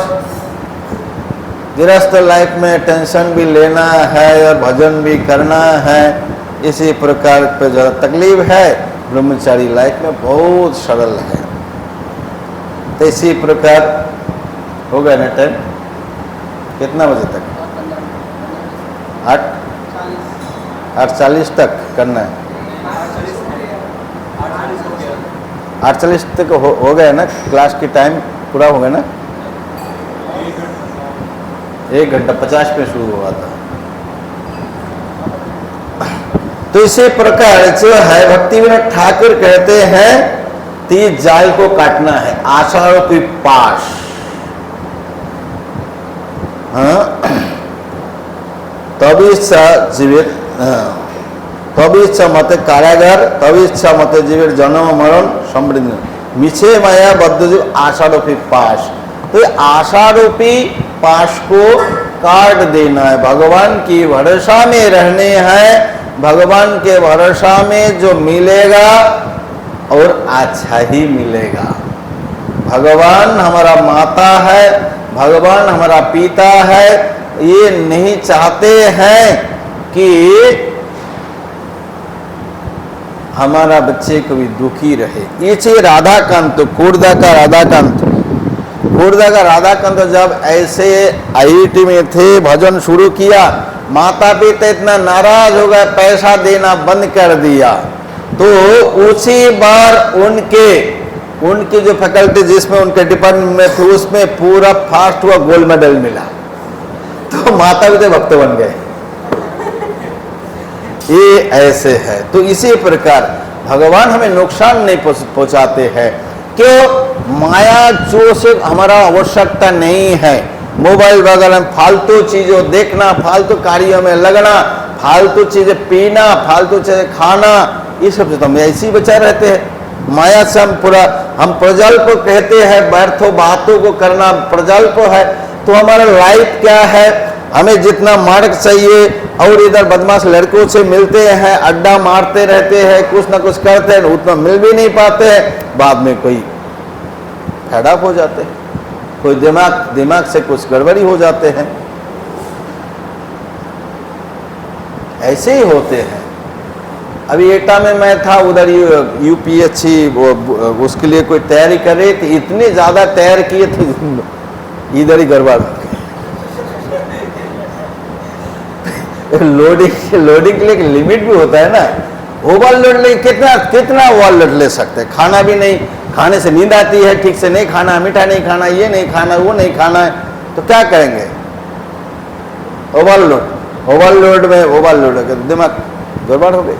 गृहस्थ लाइफ में टेंशन भी लेना है और भजन भी करना है, इसी प्रकार पे ज़्यादा तकलीफ है, ब्रह्मचारी लाइफ में बहुत सरल है। तो इसी प्रकार हो गया ना टाइम, कितना बजे तक? 8:40 तक करना है। 8:40 तक हो गया ना, क्लास की टाइम पूरा हो गया ना। 1 घंटा 50 में शुरू हुआ था। तो इसी प्रकार जो है भक्ति विनोद ठाकुर कहते हैं 30 जाल को काटना है, आषाढ़ की पाश। तभी जीवित, तभी इच्छा मते कारागार, तभी इच्छा मते जीवित जन्म मरण समृद्धि मिछे माया बद्ध जो आषाढ़ोपी पाश। तो आषाढ़ोपी पाश को काट देना है, भगवान की भरोसा में रहने हैं, भगवान के भरोसा में जो मिलेगा और अच्छा ही मिलेगा। भगवान हमारा माता है, भगवान हमारा पिता है, ये नहीं चाहते हैं कि हमारा बच्चे कभी दुखी रहे। ये चाहिए राधाकांत, खुर्दा का राधाकांत। खुर्दा का राधाकांत जब ऐसे आईआईटी में थे, भजन शुरू किया, माता पिता इतना नाराज हो गए, पैसा देना बंद कर दिया। तो उसी बार उनकी जो फैकल्टी जिसमें उनके डिपार्टमेंट में थे उसमें पूरा फर्स्ट हुआ, गोल्ड मेडल मिला। तो माता पिता भक्त बन गए। ये ऐसे है। तो इसी प्रकार भगवान हमें नुकसान नहीं पहुंचाते हैं। क्यों? माया जो से हमारा आवश्यकता नहीं है, मोबाइल वगैरह में फालतू चीजों देखना, फालतू कार्यों में लगना, फालतू चीजें पीना, फालतू चीजें खाना, ये सब से तो हम ऐसे ही बचा रहते हैं। माया से हम प्रजल्प कहते हैं, व्यर्थों बातों को करना प्रजल्प है। तो हमारा लाइफ क्या है? हमें जितना मार्ग चाहिए और इधर बदमाश लड़कों से मिलते हैं, अड्डा मारते रहते हैं, कुछ ना कुछ करते हैं, उतना मिल भी नहीं पाते हैं, बाद में कोई फेड अप हो जाते हैं, कोई दिमाग से कुछ गड़बड़ी हो जाते हैं। ऐसे ही होते हैं। अभी एटा में मैं था, उधर यूपीएससी उसके लिए कोई तैयारी करे तो इतनी ज्यादा तैयार किए थे, इधर ही गड़बड़। लोडिंग के लिए एक लिमिट भी होता है ना, ओवरलोड ले कितना ओवरलोड ले सकते हैं। खाना भी नहीं, खाने से नींद आती है, ठीक से नहीं खाना, मीठा नहीं खाना, ये नहीं खाना, वो नहीं खाना है, तो क्या करेंगे? ओवरलोड में ओवरलोड दिमाग गड़बड़ हो गई।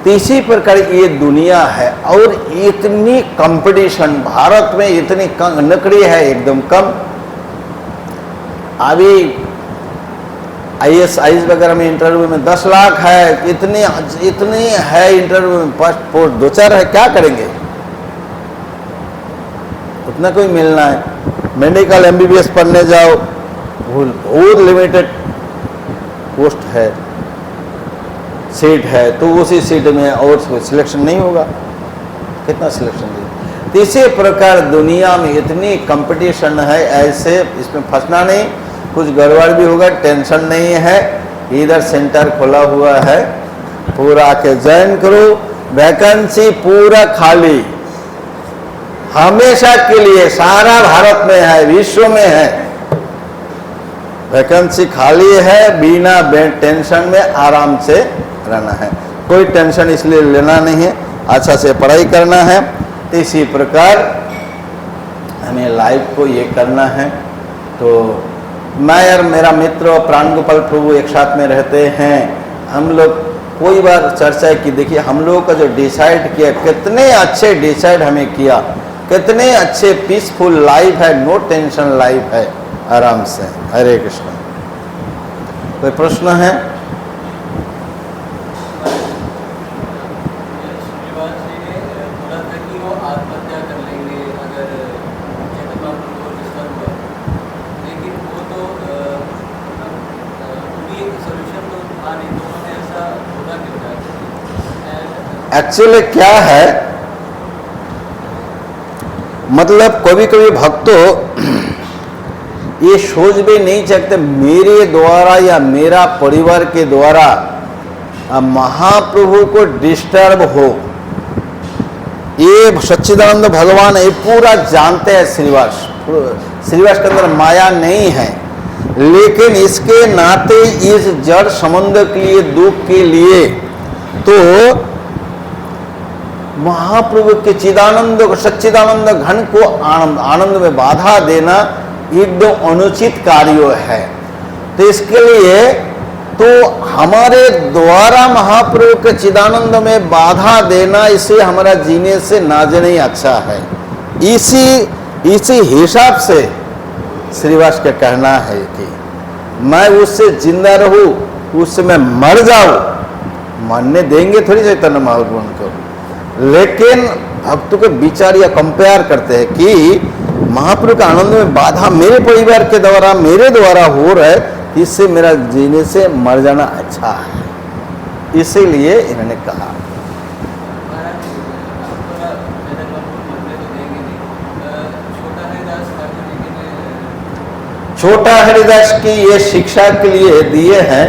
इसी प्रकार ये दुनिया है और इतनी कंपटीशन भारत में इतनी नकड़ी है, एकदम कम। अभी IAS वगैरह में इंटरव्यू में 10 लाख है, इतनी है इंटरव्यू में, पोस्ट 2-4 है, क्या करेंगे? उतना कोई मिलना है। मेडिकल MBBS पढ़ने जाओ, बहुत लिमिटेड पोस्ट है, सीट है, तो उसी सीट में और सिलेक्शन नहीं होगा, कितना सिलेक्शन देगा। तो इसी प्रकार दुनिया में इतनी कंपटीशन है, ऐसे इसमें फंसना नहीं, कुछ गड़बड़ भी होगा, टेंशन नहीं है। इधर सेंटर खुला हुआ है, पूरा आके ज्वाइन करो, वैकेंसी पूरा खाली, हमेशा के लिए, सारा भारत में है, विश्व में है, वैकेंसी खाली है, बिना टेंशन में आराम से रहना है, कोई टेंशन इसलिए लेना नहीं है, अच्छा से पढ़ाई करना है। तो इसी प्रकार हमें लाइफ को ये करना है। तो मैं और मेरा मित्र प्राण गोपाल प्रभु एक साथ में रहते हैं, हम लोग कोई बार चर्चा की, देखिए हम लोगों का जो डिसाइड किया, कितने अच्छे डिसाइड हमें किया, कितने अच्छे पीसफुल लाइफ है, नो टेंशन लाइफ है, आराम से। हरे कृष्ण। कोई प्रश्न है? एक्चुअली क्या है, मतलब कभी कभी भक्तों ये सोच भी नहीं सकते मेरे द्वारा या मेरा परिवार के द्वारा महाप्रभु को डिस्टर्ब हो। ये सच्चिदानंद भगवान ये पूरा जानते हैं, श्रीवास के अंदर माया नहीं है, लेकिन इसके नाते इस जड़ संबंध के लिए, दुख के लिए, तो महाप्रभु के चिदानंद सच्चिदानंद घन को आनंद में बाधा देना एकदम अनुचित कार्य है। तो इसके लिए तो हमारे द्वारा महाप्रभु के चिदानंद में बाधा देना, इसे हमारा जीने से ना जाने ही अच्छा है। इसी हिसाब से श्रीवास का कहना है कि मैं उससे जिंदा रहूं, उससे मैं मर जाऊं, मरने देंगे थोड़ी चैतन्य महाप्रभु को, लेकिन भक्तों के विचार या कंपेयर करते हैं कि महाप्रभु के आनंद में बाधा मेरे परिवार के द्वारा, मेरे द्वारा हो रहा है, इससे मेरा जीने से मर जाना अच्छा है, इसीलिए इन्होंने कहा। छोटा हरिदास की ये शिक्षा के लिए दिए हैं,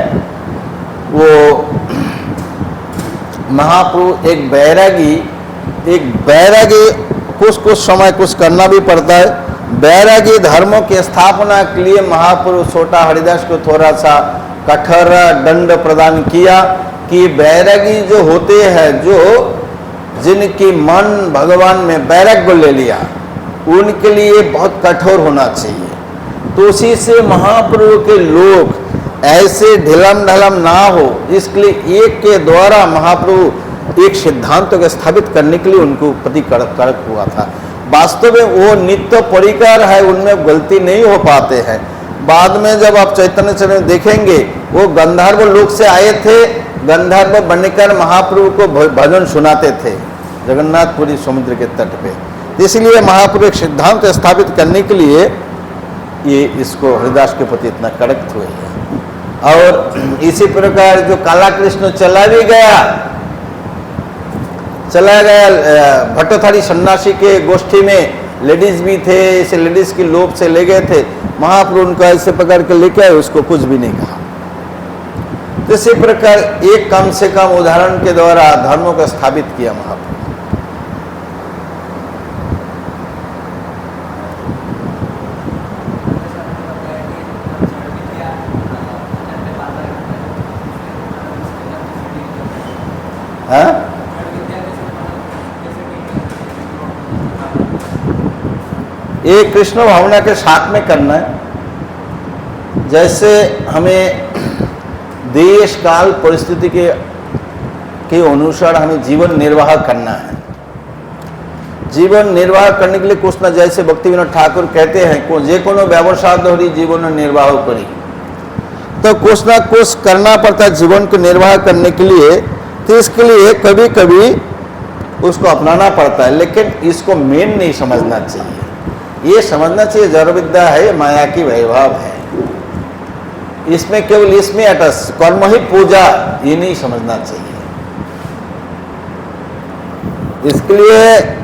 वो महाप्रभु एक बैरागी कुछ समय कुछ करना भी पड़ता है। बैरागी धर्मों की स्थापना के लिए महाप्रभु छोटा हरिदास को थोड़ा सा कठोर दंड प्रदान किया कि बैरागी जो होते हैं, जो जिनकी मन भगवान में वैराग्य ले लिया, उनके लिए बहुत कठोर होना चाहिए। तो उसी से महाप्रभु के लोग ऐसे ढिलम ढलम ना हो, इसके लिए एक के द्वारा महाप्रभु एक सिद्धांत को स्थापित करने के लिए उनको प्रति कड़क हुआ था। वास्तव में वो नित्य परिकर है, उनमें गलती नहीं हो पाते हैं। बाद में जब आप चैतन्य चरित्र देखेंगे, वो गंधर्व लोक से आए थे, गंधर्व बनकर महाप्रभु को भजन सुनाते थे जगन्नाथपुरी समुद्र के तट पे। इसलिए महाप्रभु एक सिद्धांत स्थापित करने के लिए ये इसको हरिदास के प्रति इतना कड़क हुए हैं। और इसी प्रकार जो काला कृष्ण चला गया भट्टोथारी सन्यासी के गोष्ठी में लेडीज भी थे, इसे लेडीज की लोभ से ले गए थे, महाप्रभु उनको ऐसे पकड़ के लेके आए, उसको कुछ भी नहीं कहा। तो इसी प्रकार एक कम से कम उदाहरण के द्वारा धर्मों को स्थापित किया महाप्रभु। हाँ? ये कृष्ण भावना के साथ में करना है। जैसे हमें देश काल परिस्थिति के अनुसार हमें जीवन निर्वाह करना है। जीवन निर्वाह करने के लिए कुछ ना, जैसे भक्ति विनोद ठाकुर कहते हैं को जे कोनो व्यवसाय धोरी जीवन निर्वाह करी, तो कुछ ना कुछ करना पड़ता है जीवन को निर्वाह करने के लिए। तो इसके लिए कभी कभी उसको अपनाना पड़ता है, लेकिन इसको मेन नहीं समझना चाहिए। ये समझना चाहिए जड़ विद्या है माया की वैभव है, इसमें केवल इसमें अटस कर्म ही पूजा, ये नहीं समझना चाहिए। इसके लिए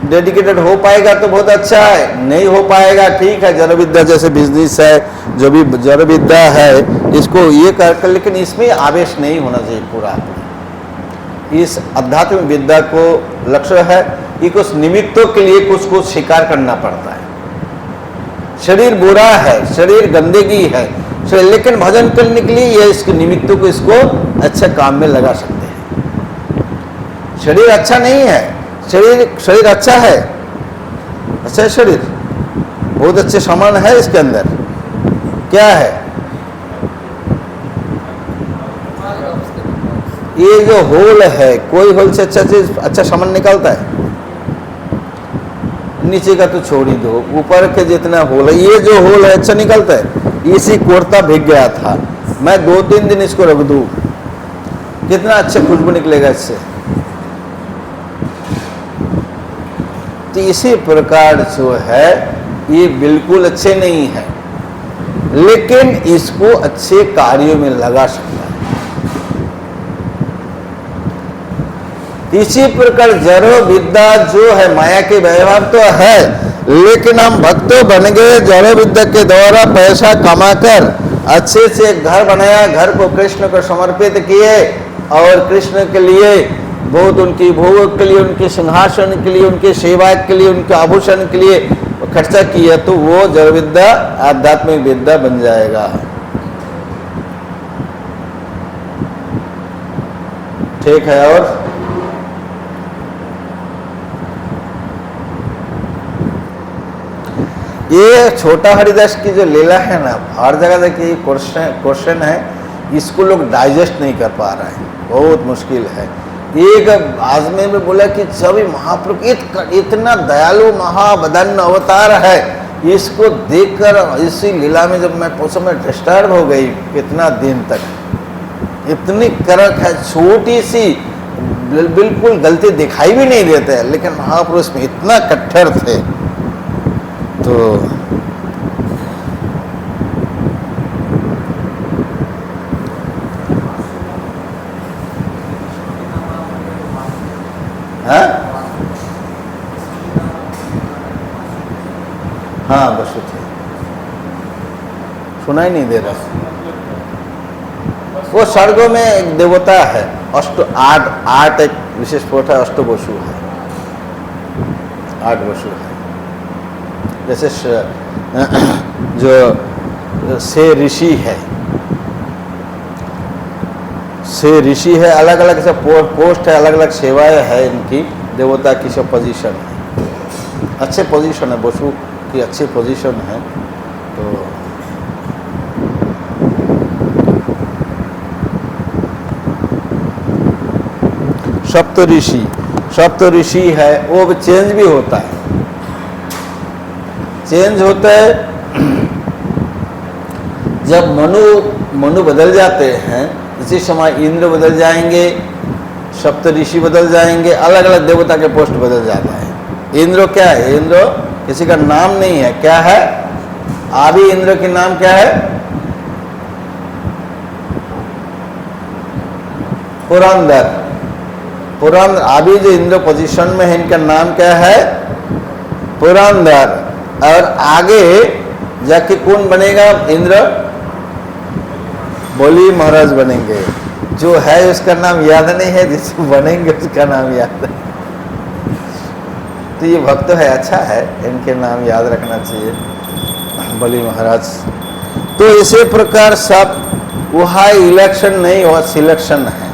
डेडिकेटेड हो पाएगा तो बहुत अच्छा है, नहीं हो पाएगा ठीक है, जड़ विद्या जैसे बिजनेस है, जो भी जड़ विद्या है इसको ये कर, लेकिन इसमें आवेश नहीं होना चाहिए पूरा। इस आध्यात्मिक विद्या को लक्ष्य है कि कुछ निमित्तों के लिए कुछ को स्वीकार करना पड़ता है। शरीर बुरा है, शरीर गंदगी है, लेकिन भजन करने के लिए ये इसके निमित्तों को इसको अच्छे काम में लगा सकते हैं। शरीर अच्छा नहीं है, शरीर अच्छा है, अच्छा है शरीर, बहुत अच्छे सामान है इसके अंदर, क्या है ये जो होल है, कोई होल से अच्छा चीज अच्छा सामान निकालता है? नीचे का तो छोड़ ही दो, ऊपर के जितना होल है, ये जो होल है अच्छा निकलता है? इसी कुर्ता भीग गया था, मैं 2-3 दिन इसको रख दूं, कितना अच्छा खुशबू निकलेगा इससे। तो इसी प्रकार जो है ये बिल्कुल अच्छे नहीं है, लेकिन इसको अच्छे कार्यों में लगा सकता है। इसी प्रकार जड़ विद्या जो है माया के वैभव तो है, लेकिन हम भक्तों बन गए, जड़ विद्या के द्वारा पैसा कमाकर अच्छे से घर बनाया, घर को कृष्ण को समर्पित किए और कृष्ण के लिए बहुत उनकी भोग के लिए, उनके सिंहासन के लिए, उनके सेवा के लिए, उनके आभूषण के लिए खर्चा किया, तो वो जड़ विद्या आध्यात्मिक विद्या बन जाएगा। ठीक है। और ये छोटा हरिदास की जो लीला है ना, हर जगह देखिए क्वेश्चन है, इसको लोग डाइजेस्ट नहीं कर पा रहे हैं, बहुत मुश्किल है। एक आजमेर में बोला कि सभी महाप्रभु इतना दयालु महावदन अवतार है, इसको देखकर इसी लीला में जब मैं उस समय डिस्टर्ब हो गई, कितना दिन तक इतनी करक है, छोटी सी बिल्कुल गलती दिखाई भी नहीं देते हैं, लेकिन महापुरुष में इतना कट्टर थे। तो हाँ बस थे, सुनाई नहीं दे रहा। वो स्वर्गों में एक देवता है, आठ एक विशेष पोट है, अष्टवसु है, 8 वसु है। जैसे जो से ऋषि है, से ऋषि है, अलग अलग से पोस्ट है, अलग अलग सेवाएं है इनकी, देवता की सब पोजीशन है, अच्छे पोजीशन है, वसु की अच्छी पोजीशन है। तो सप्त ऋषि है, वो चेंज भी होता है, चेंज होता है जब मनु बदल जाते हैं, इसी समय इंद्र बदल जाएंगे, सप्त ऋषि बदल जाएंगे, अलग अलग देवता के पोस्ट बदल जाता है। इंद्र क्या है? इंद्र किसी का नाम नहीं है, क्या है? आदि इंद्र के नाम क्या है? पुरंदर। अभी जो इंद्र पोजीशन में है, इनका नाम क्या है? पुरंदर। और आगे जाके कौन बनेगा? इंद्र बोली महाराज बनेंगे। जो है उसका नाम याद नहीं है, जिसको बनेंगे उसका नाम याद है। तो ये भक्त है, अच्छा है, इनके नाम याद रखना चाहिए, बली महाराज। तो इसी प्रकार सब वहाँ इलेक्शन नहीं हुआ, सिलेक्शन है,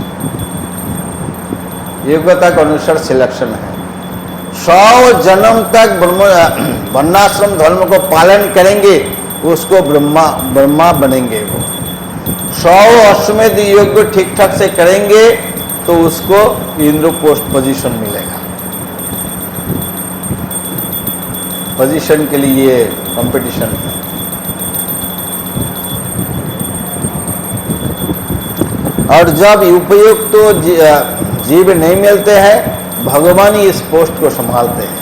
योग्यता के अनुसार सिलेक्शन है। 100 जन्म तक वर्णाश्रम धर्म को पालन करेंगे, उसको ब्रह्मा बनेंगे। वो 100 अश्वमेध यज्ञ ठीक ठाक से करेंगे तो उसको इंद्र पोस्ट पोजीशन मिलेगा। पोजीशन के लिए कंपटीशन है। और जब उपयुक्त तो जीव नहीं मिलते हैं, भगवान ही इस पोस्ट को संभालते हैं।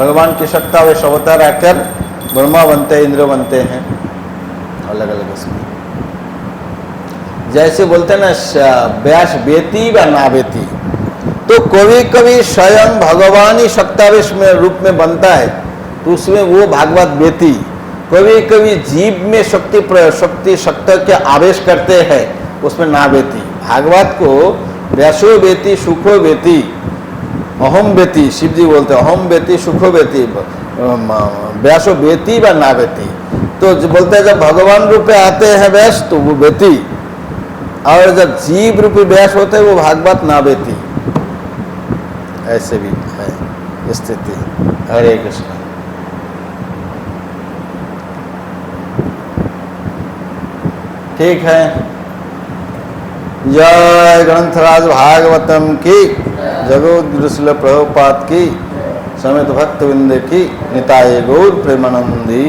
भगवान की सत्ता वे अवतार आकर ब्रह्मा बनते हैं, इंद्र बनते हैं, अलग अलग उसमें। जैसे बोलते हैं ना व्यास बेती व ना बेती, तो कभी कभी स्वयं भगवान ही सत्तावेश में रूप में बनता है तो उसमें वो भागवत बेती, कभी कभी जीव में शक्ति सत्ता के आवेश करते हैं उसमें ना बेती। भागवत को व्यासो बेती सुखो बेती अहम बेती, शिव जी बोलते हैं अहम बेती सुखो बेती, व्यासो बेती व ना बेती। तो जो बोलते हैं जब भगवान रूप में आते हैं व्यास तो वो बेती, और जब जीव रूपी व्यास होते हैं वो भागवत ना बेती। ऐसे भी है स्थिति। हरे कृष्ण। ठीक है, जय ग्रंथराज भागवतम की, जगत श्रील प्रभुपाद की, समेत भक्तवृंद की, निताय गौर प्रेमानंदी।